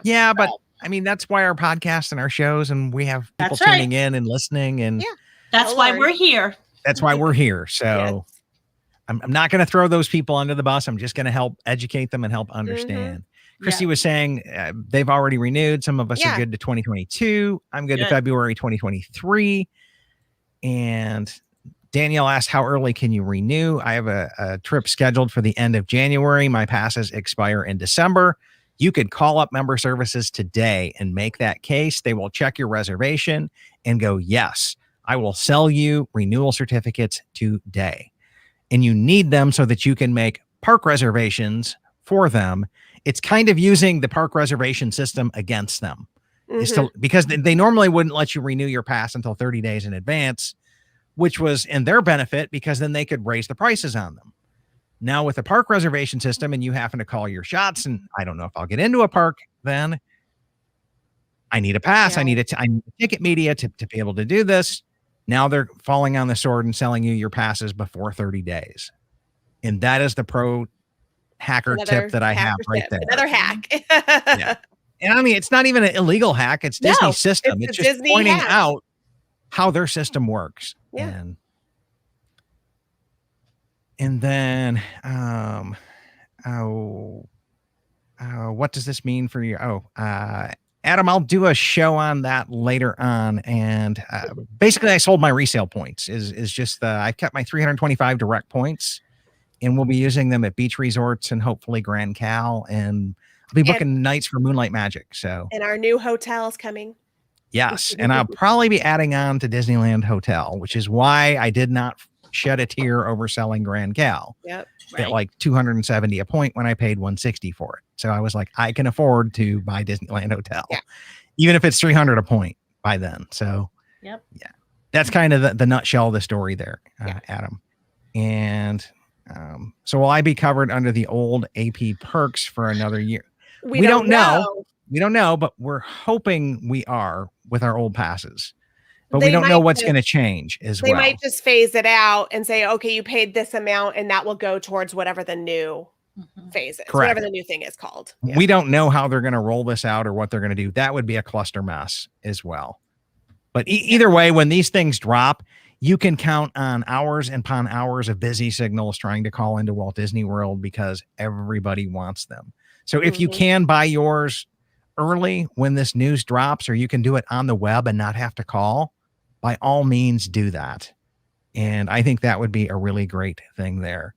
Speaker 1: Yeah, but I mean, that's why our podcast and our shows, and we have people tuning in and listening. And
Speaker 7: that's why we're here.
Speaker 1: That's why we're here. So I'm not going to throw those people under the bus. I'm just going to help educate them and help understand. Christy was saying they've already renewed. Some of us are good to 2022. I'm good to February 2023. And Danielle asked, how early can you renew? I have a trip scheduled for the end of January. My passes expire in December. You could call up member services today and make that case. They will check your reservation and go, yes, I will sell you renewal certificates today. And you need them so that you can make park reservations for them. It's kind of using the park reservation system against them. Because they normally wouldn't let you renew your pass until 30 days in advance, which was in their benefit because then they could raise the prices on them. Now with the park reservation system and you happen to call your shots and I don't know if I'll get into a park then, I need a pass. I need a ticket media to be able to do this. Now they're falling on the sword and selling you your passes before 30 days. And that is the pro hacker tip that I have right there.
Speaker 8: Another hack.
Speaker 1: And I mean, it's not even an illegal hack. It's Disney's system. It's just
Speaker 8: Disney
Speaker 1: pointing
Speaker 8: hack.
Speaker 1: out how their system works.
Speaker 8: Yeah.
Speaker 1: And then, what does this mean for you? Adam, I'll do a show on that later on. And basically, I sold my resale points. Is just I kept my 325 direct points, and we'll be using them at beach resorts and hopefully Grand Cal, and I'll be booking nights for Moonlight Magic. So,
Speaker 8: and our new hotel's coming.
Speaker 1: Yes, and I'll probably be adding on to Disneyland Hotel, which is why I did not shed a tear over selling Grand Cal. At like 270 a point when I paid 160 for it. So I was like, I can afford to buy Disneyland Hotel, even if it's 300 a point by then. So that's kind of the nutshell of the story there, Adam. And so will I be covered under the old AP perks for another year? We don't know. We don't know, but we're hoping we are with our old passes. But we don't know what's going to change as well.
Speaker 8: They might just phase it out and say, okay, you paid this amount and that will go towards whatever the new phase is, whatever the new thing is called.
Speaker 1: We don't know how they're going to roll this out or what they're going to do. That would be a cluster mess as well. But either way, when these things drop, you can count on hours and upon hours of busy signals trying to call into Walt Disney World because everybody wants them. So if you can buy yours early when this news drops, or you can do it on the web and not have to call, by all means do that. And I think that would be a really great thing there.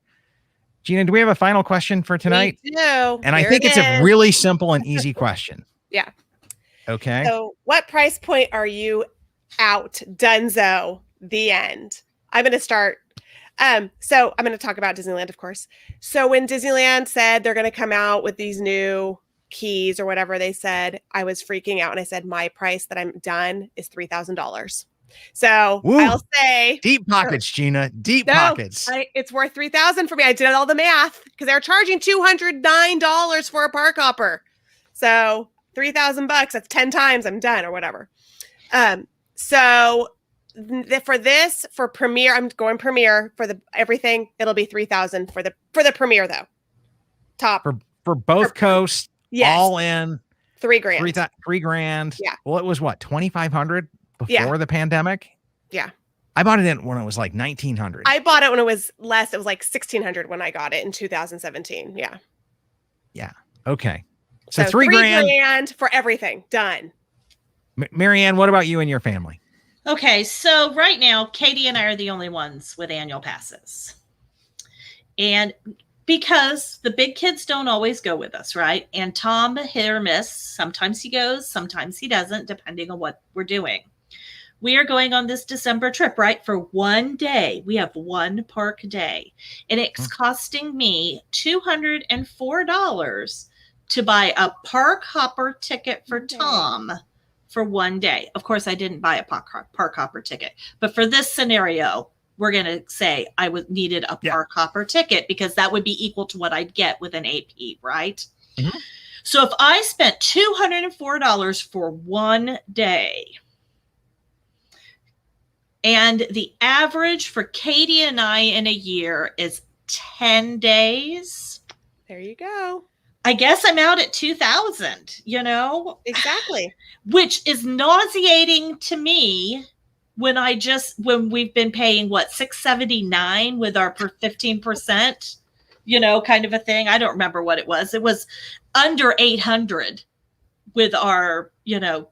Speaker 1: Gina, do we have a final question for tonight?
Speaker 8: We do.
Speaker 1: And I think it's a really simple and easy question. Okay.
Speaker 8: So what price point are you out? Dunzo. The end. I'm going to start. So I'm going to talk about Disneyland, of course. So when Disneyland said they're going to come out with these new keys or whatever they said, I was freaking out. And I said, my price that I'm done is $3,000. So I'll say
Speaker 1: deep pockets, Gina, deep pockets.
Speaker 8: It's worth $3,000 for me. I did all the math because they're charging $209 for a park hopper. So $3,000, that's 10 times I'm done or whatever. So for Premier, I'm going Premier for everything. It'll be $3,000 for the Premier though. Top
Speaker 1: for both coasts.
Speaker 8: Yes.
Speaker 1: All in
Speaker 8: $3,000.
Speaker 1: $3,000.
Speaker 8: Yeah.
Speaker 1: Well, it was what, 2,500 before the pandemic?
Speaker 8: Yeah.
Speaker 1: I bought it when it was like 1,900.
Speaker 8: I bought it when it was less. It was like 1,600 when I got it in 2017. Yeah.
Speaker 1: Yeah. Okay. So,
Speaker 8: So
Speaker 1: $3 grand.
Speaker 8: $3,000 for everything done.
Speaker 1: Marianne, what about you and your family?
Speaker 7: Okay, so right now, Katie and I are the only ones with annual passes. And because the big kids don't always go with us, right? And Tom, hit or miss, sometimes he goes, sometimes he doesn't, depending on what we're doing. We are going on this December trip, right? For one day. We have one park day. And it's costing me $204 to buy a park hopper ticket for Tom for one day. Of course, I didn't buy a park hopper ticket. But for this scenario, we're going to say I needed a park hopper ticket because that would be equal to what I'd get with an AP, right?
Speaker 1: Mm-hmm.
Speaker 7: So if I spent $204 for one day, and the average for Katie and I in a year is 10 days.
Speaker 8: There you go.
Speaker 7: I guess I'm out at 2,000, you know?
Speaker 8: Exactly.
Speaker 7: Which is nauseating to me when we've been paying $679 with our 15%, you know, kind of a thing. I don't remember what it was. It was under 800 with our, you know,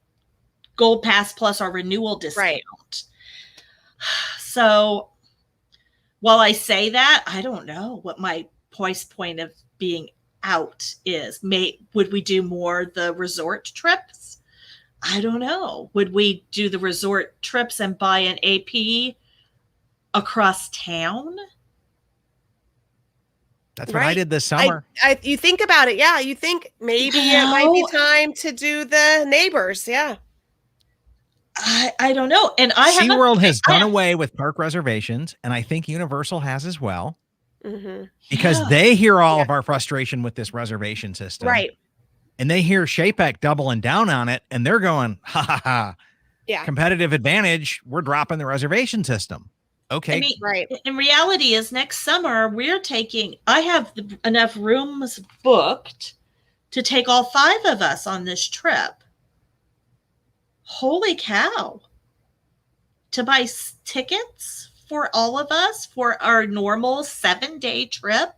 Speaker 7: Gold Pass plus our renewal discount.
Speaker 8: Right.
Speaker 7: So while I say that, I don't know what my price point of being out is. Would we do more the resort trips? I don't know. Would we do the resort trips and buy an AP across town?
Speaker 1: That's what I did this summer.
Speaker 8: You think about it. Yeah. You think maybe it might be time to do the neighbors. Yeah.
Speaker 7: I don't know. And
Speaker 1: SeaWorld has done away with park reservations, and I think Universal has as well.
Speaker 8: Mm-hmm.
Speaker 1: Because they hear all of our frustration with this reservation system.
Speaker 8: Right.
Speaker 1: And they hear Shapek doubling down on it, and they're going, ha, ha, ha.
Speaker 8: Yeah.
Speaker 1: Competitive advantage. We're dropping the reservation system. Okay.
Speaker 7: I mean,
Speaker 8: right.
Speaker 7: In reality is next summer, I have enough rooms booked to take all 5 of us on this trip. Holy cow. To buy tickets for all of us for our normal 7-day trip?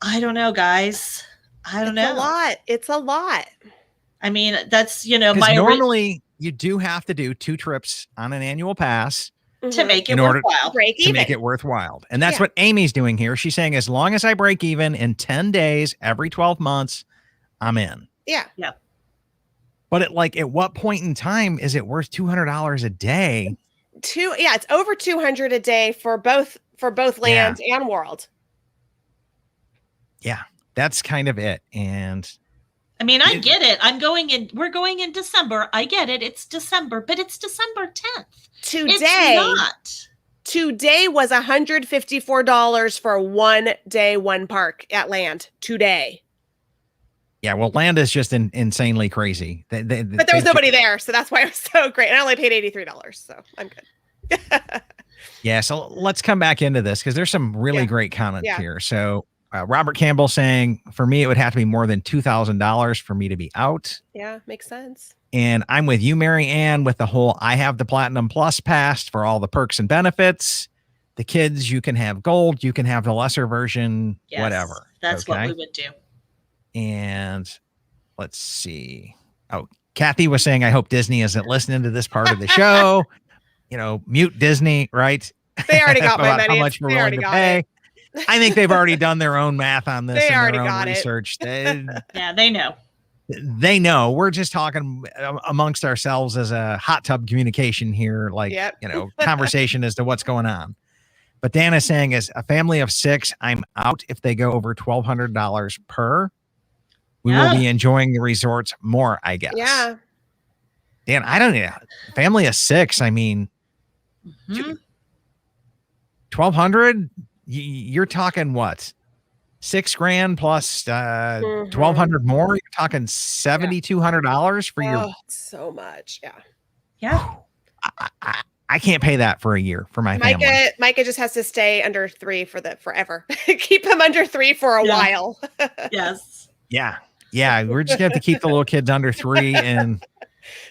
Speaker 7: I don't know, guys. I don't know.
Speaker 8: It's a lot.
Speaker 7: I mean, that's, you know,
Speaker 1: normally you do have to do 2 trips on an annual pass
Speaker 7: to make it worthwhile.
Speaker 1: Make it worthwhile. And that's what Amy's doing here. She's saying, as long as I break even in 10 days, every 12 months, I'm in.
Speaker 8: Yeah.
Speaker 7: Yep.
Speaker 1: But at what point in time is it worth $200 a day?
Speaker 8: It's over $200 a day for both land and world.
Speaker 1: Yeah, that's kind of it. And
Speaker 7: I mean, I get it. We're going in December. I get it. It's December, but it's December 10th.
Speaker 8: Today was $154 for one day, one park at land today.
Speaker 1: Yeah, well, land is just insanely crazy. But
Speaker 8: there was nobody there, so that's why it was so great. And I only paid $83, so I'm good.
Speaker 1: Yeah, so let's come back into this because there's some really great comments here. So Robert Campbell saying, for me, it would have to be more than $2,000 for me to be out.
Speaker 8: Yeah, makes sense.
Speaker 1: And I'm with you, Mary Ann, with the whole, I have the Platinum Plus pass for all the perks and benefits. The kids, you can have gold, you can have the lesser version, whatever.
Speaker 7: That's what we would do.
Speaker 1: And let's see. Oh, Kathy was saying, I hope Disney isn't listening to this part of the show. You know, mute Disney, right?
Speaker 8: They already got my money.
Speaker 1: How much we're willing to pay. I think they've already done their own math on this and their own research.
Speaker 7: Yeah, they know.
Speaker 1: They know. We're just talking amongst ourselves as a hot tub communication here, conversation as to what's going on. But Dan is saying, as a family of 6, I'm out if they go over $1,200 per. We will be enjoying the resorts more, I guess.
Speaker 8: Yeah.
Speaker 1: Dan, I don't know. Family of 6, I mean, 1,200, you're talking what? $6,000 plus 1,200 more. You're talking $7,200 for your.
Speaker 8: So much. Yeah.
Speaker 7: Yeah.
Speaker 1: I can't pay that for a year for my family.
Speaker 8: Micah just has to stay under 3 forever. Keep him under 3 for a while.
Speaker 7: Yes.
Speaker 1: Yeah. Yeah. We're just going to have to keep the little kids under 3 and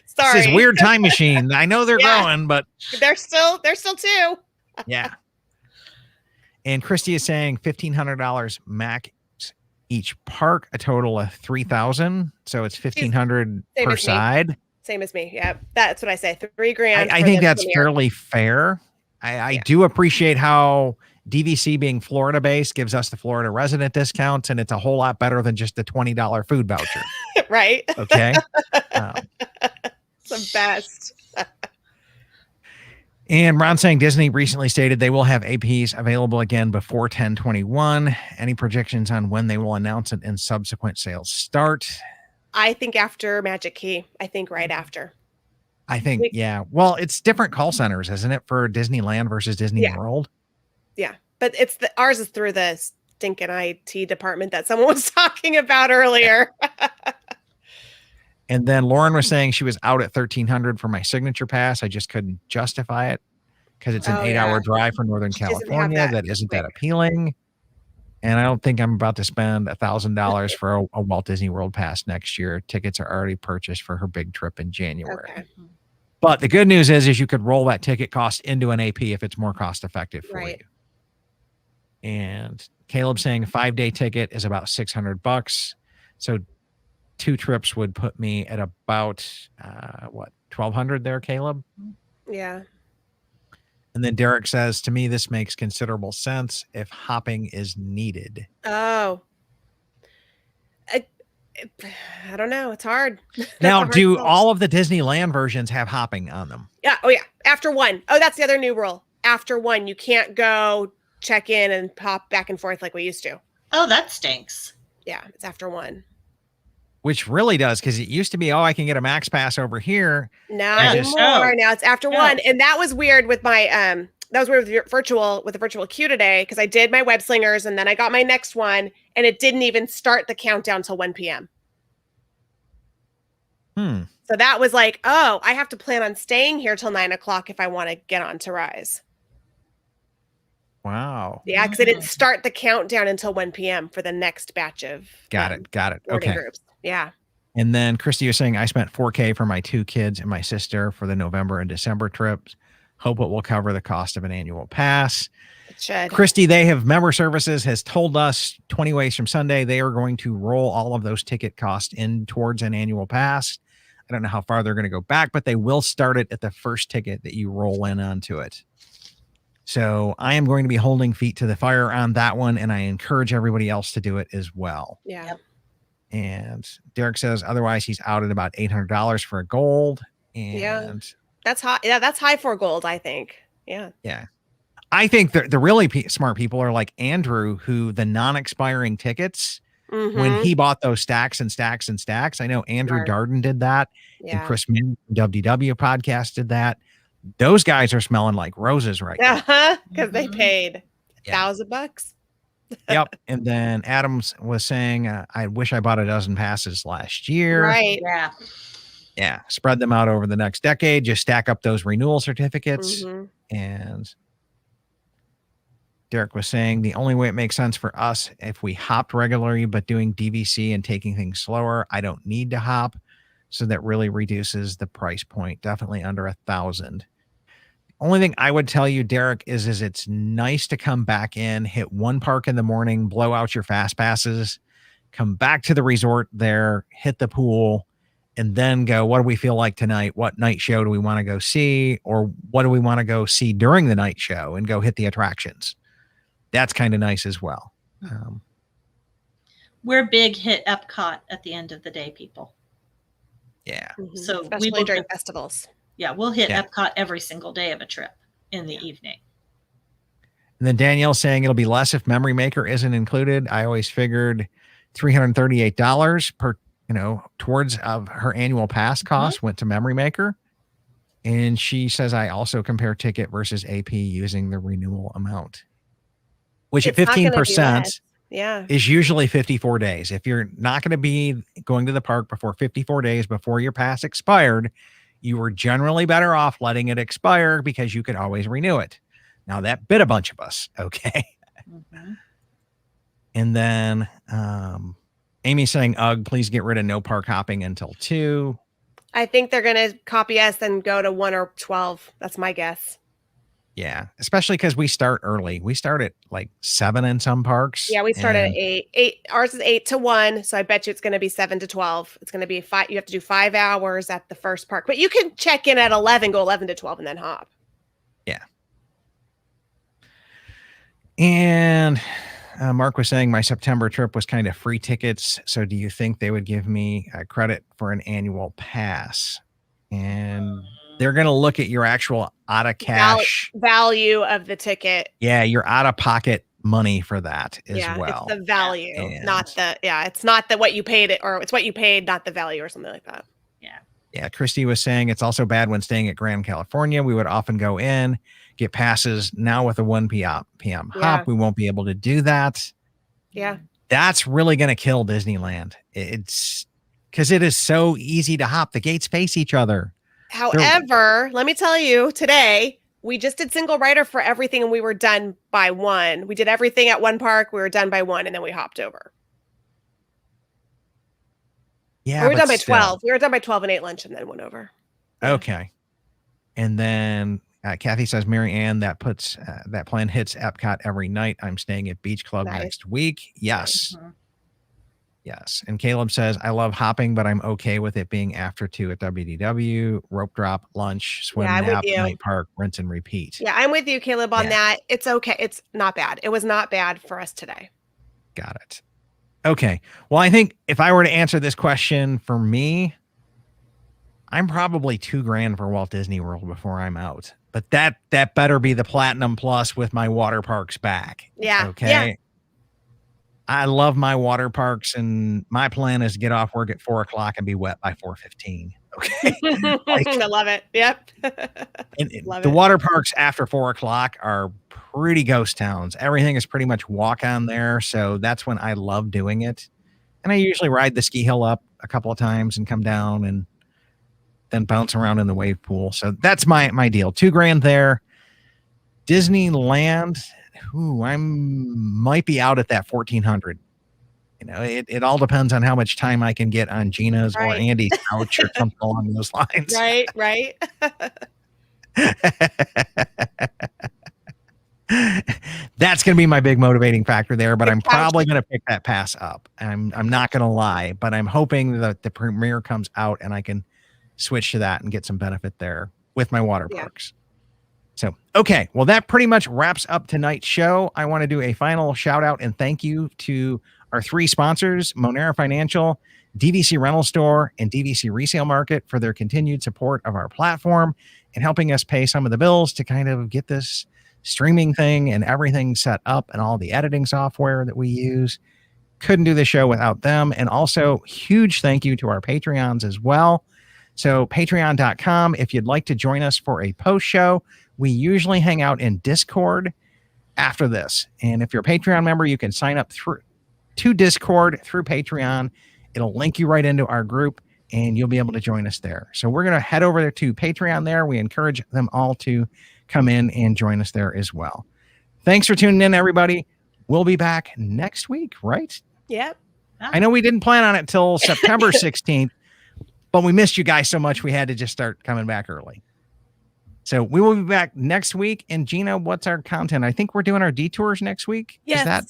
Speaker 8: sorry.
Speaker 1: It's this weird time machine. I know they're growing, but
Speaker 8: they're still 2.
Speaker 1: Yeah. And Christy is saying $1,500 max each park a total of $3,000. So it's $1,500
Speaker 8: Same
Speaker 1: per
Speaker 8: as me.
Speaker 1: side.
Speaker 8: Same as me. Yeah, that's what I say. $3,000.
Speaker 1: I
Speaker 8: for
Speaker 1: think
Speaker 8: the
Speaker 1: that's
Speaker 8: premiere.
Speaker 1: fairly fair. I
Speaker 8: Yeah.
Speaker 1: do appreciate how DVC being Florida based gives us the Florida resident discounts, and it's a whole lot better than just the $20 food voucher.
Speaker 8: Right.
Speaker 1: Okay.
Speaker 8: It's the best.
Speaker 1: And Ron saying Disney recently stated they will have APs available again before 10/21. Any projections on when they will announce it and subsequent sales start?
Speaker 8: I think after Magic Key. I think right after.
Speaker 1: I think, yeah. Well, it's different call centers, isn't it, for Disneyland versus Disney
Speaker 8: Yeah.
Speaker 1: World?
Speaker 8: Yeah, but ours is through the stinking IT department that someone was talking about earlier.
Speaker 1: And then Lauren was saying she was out at $1,300 for my signature pass. I just couldn't justify it because it's an 8-hour drive for Northern
Speaker 8: She doesn't have
Speaker 1: California.
Speaker 8: that
Speaker 1: That isn't
Speaker 8: quick.
Speaker 1: that appealing. And I don't think I'm about to spend $1,000 for a Walt Disney World pass next year. Tickets are already purchased for her big trip in January.
Speaker 8: Okay.
Speaker 1: But the good news is you could roll that ticket cost into an AP if it's more cost effective for
Speaker 8: Right.
Speaker 1: you. And Caleb saying a 5-day ticket is about $600. So 2 trips would put me at about $1,200 there, Caleb.
Speaker 8: Yeah.
Speaker 1: And then Derek says, to me, this makes considerable sense if hopping is needed.
Speaker 8: Oh. I don't know. It's hard. That's a
Speaker 1: Now,
Speaker 8: hard
Speaker 1: do
Speaker 8: call.
Speaker 1: all of the Disneyland versions have hopping on them?
Speaker 8: Yeah. Oh, yeah. After 1. Oh, that's the other new rule. After 1, you can't go check in and pop back and forth like we used to.
Speaker 7: Oh, that stinks.
Speaker 8: Yeah, it's after 1.
Speaker 1: Which really does, because it used to be, I can get a max pass over here.
Speaker 8: Not
Speaker 1: just-
Speaker 8: anymore. Now it's after
Speaker 7: No.
Speaker 8: 1, and that was weird with my that was weird with the virtual queue today because I did my web slingers and then I got my next one and it didn't even start the countdown till 1 p.m. So that was like, oh, I have to plan on staying here till 9 o'clock if I want to get on to Rise.
Speaker 1: Wow.
Speaker 8: Yeah, because it didn't start the countdown until 1 p.m. for the next batch of
Speaker 1: Got it.
Speaker 8: boarding
Speaker 1: Okay.
Speaker 8: groups. Yeah.
Speaker 1: And then Christy was saying, I spent $4,000 for my 2 kids and my sister for the November and December trips. Hope it will cover the cost of an annual pass.
Speaker 8: It should.
Speaker 1: Christy, they have member services has told us 20 ways from Sunday, they are going to roll all of those ticket costs in towards an annual pass. I don't know how far they're going to go back, but they will start it at the first ticket that you roll in onto it. So I am going to be holding feet to the fire on that one. And I encourage everybody else to do it as well.
Speaker 8: Yeah.
Speaker 7: Yep.
Speaker 1: And Derek says, otherwise he's out at about $800 for a gold. And
Speaker 8: Yeah. That's high. Yeah, that's high for gold, I think. Yeah.
Speaker 1: yeah, I think the really smart people are like Andrew, who the non-expiring tickets, when he bought those stacks and stacks and stacks. I know Andrew
Speaker 8: Right.
Speaker 1: Darden did that. And
Speaker 8: Yeah.
Speaker 1: Chris Min from WDW podcast did that. Those guys are smelling like roses right now.
Speaker 8: Because they
Speaker 7: Mhm.
Speaker 8: paid
Speaker 1: Yeah.
Speaker 8: $1,000.
Speaker 1: Yep. And then Adams was saying, I wish I bought a dozen passes last year.
Speaker 8: Right.
Speaker 7: Yeah.
Speaker 1: Yeah. Spread them out over the next decade. Just stack up those renewal certificates.
Speaker 8: Mhm.
Speaker 1: And Derek was saying the only way it makes sense for us if we hopped regularly, but doing DVC and taking things slower, I don't need to hop. So that really reduces the price point, definitely under 1,000. Only thing I would tell you, Derek, is it's nice to come back in, hit one park in the morning, blow out your fast passes, come back to the resort there, hit the pool, and then go, what do we feel like tonight? What night show do we want to go see? Or what do we want to go see during the night show and go hit the attractions? That's kind of nice as well.
Speaker 7: We're big hit Epcot at the end of the day, people.
Speaker 1: Yeah.
Speaker 8: Mhm.
Speaker 7: So we
Speaker 8: Especially
Speaker 7: will
Speaker 8: during
Speaker 7: get-
Speaker 8: festivals.
Speaker 7: Yeah, we'll hit
Speaker 1: Yeah.
Speaker 7: Epcot every single day of a trip in the evening.
Speaker 1: And then Danielle saying it'll be less if Memory Maker isn't included. I always figured $338 per, towards of her annual pass cost went to Memory Maker. And she says, I also compare ticket versus AP using the renewal amount, which
Speaker 8: It's
Speaker 1: at
Speaker 8: not gonna be
Speaker 1: 15%
Speaker 8: less. Yeah.
Speaker 1: is usually 54 days. If you're not going to be going to the park before 54 days before your pass expired, you were generally better off letting it expire because you could always renew it. Now that bit a bunch of us. Okay.
Speaker 7: Mhm.
Speaker 1: And then Amy saying, ugh, please get rid of no park hopping until 2.
Speaker 8: I think they're going to copy us and go to 1 or 12. That's my guess.
Speaker 1: Yeah, especially because we start early. We start at like 7 in some parks.
Speaker 8: Yeah, we start at
Speaker 1: and
Speaker 8: 8. Ours is 8 to 1, so I bet you it's going to be 7 to 12. It's going to be 5. You have to do 5 hours at the first park, but you can check in at 11, go 11 to 12, and then hop.
Speaker 1: Yeah. And Mark was saying my September trip was kind of free tickets. So do you think they would give me credit for an annual pass? And they're going to look at your actual out of cash
Speaker 8: value of the ticket.
Speaker 1: Yeah, your out of pocket money for that as well.
Speaker 8: It's the value, not the it's not the what you paid it, or it's what you paid, not the value or something like that.
Speaker 1: Yeah, Christy was saying it's also bad when staying at Grand California. We would often go in, get passes. Now with a 1 p.m. hop, we won't be able to do that.
Speaker 8: Yeah.
Speaker 1: That's really going to kill Disneyland. It's because it is so easy to hop. The gates face each other.
Speaker 8: However, let me tell you, today we just did single rider for everything and we were done by 1. We did everything at one park. We were done by 1 and then we hopped over.
Speaker 1: Yeah,
Speaker 8: we were done by 12. We were done by 12 and ate lunch and then went over.
Speaker 1: Okay. And then Kathy says, Mary Ann, that plan hits Epcot every night. I'm staying at Beach Club next week. Yes. Mm-hmm. Yes. And Caleb says, I love hopping, but I'm okay with it being after 2 at WDW, rope drop, lunch, swim, nap, night park, rinse and repeat.
Speaker 8: Yeah, I'm with you, Caleb, on that. It's okay. It's not bad. It was not bad for us today.
Speaker 1: Got it. Okay. Well, I think if I were to answer this question for me, I'm probably $2,000 for Walt Disney World before I'm out. But that better be the Platinum Plus with my water parks back.
Speaker 8: Yeah.
Speaker 1: Okay.
Speaker 8: Yeah.
Speaker 1: I love my water parks, and my plan is to get off work at 4:00 and be wet by 4:15. Okay.
Speaker 8: I love it. Yep.
Speaker 1: The water parks after 4:00 are pretty ghost towns. Everything is pretty much walk on there. So that's when I love doing it. And I usually ride the ski hill up a couple of times and come down and then bounce around in the wave pool. So that's my deal. $2,000 there. Disneyland. I might be out at that 1,400. You know, it all depends on how much time I can get on Gina's or Andy's couch or something along those lines.
Speaker 8: Right.
Speaker 1: That's going to be my big motivating factor there, but I'm probably going to pick that pass up. I'm not going to lie, but I'm hoping that the premiere comes out and I can switch to that and get some benefit there with my water parks. So, okay. Well, that pretty much wraps up tonight's show. I want to do a final shout out and thank you to our 3 sponsors, Monera Financial, DVC Rental Store, and DVC Resale Market for their continued support of our platform and helping us pay some of the bills to kind of get this streaming thing and everything set up and all the editing software that we use. Couldn't do the show without them. And also huge thank you to our Patreons as well. So patreon.com, if you'd like to join us for a post show, we usually hang out in Discord after this. And if you're a Patreon member, you can sign up to Discord through Patreon. It'll link you right into our group and you'll be able to join us there. So we're going to head over to Patreon there. We encourage them all to come in and join us there as well. Thanks for tuning in, everybody. We'll be back next week, right?
Speaker 8: Yep.
Speaker 1: I know we didn't plan on it till September 16th, but we missed you guys so much we had to just start coming back early. So we will be back next week. And Gina, what's our content? I think we're doing our detours next week.
Speaker 8: Yes.
Speaker 1: Is that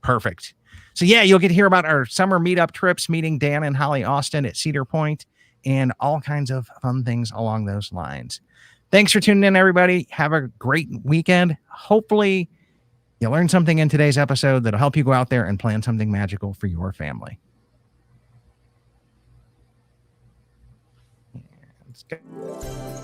Speaker 1: perfect? So yeah, you'll get to hear about our summer meetup trips, meeting Dan and Holly Austin at Cedar Point and all kinds of fun things along those lines. Thanks for tuning in, everybody. Have a great weekend. Hopefully you learned something in today's episode that'll help you go out there and plan something magical for your family. Let's go.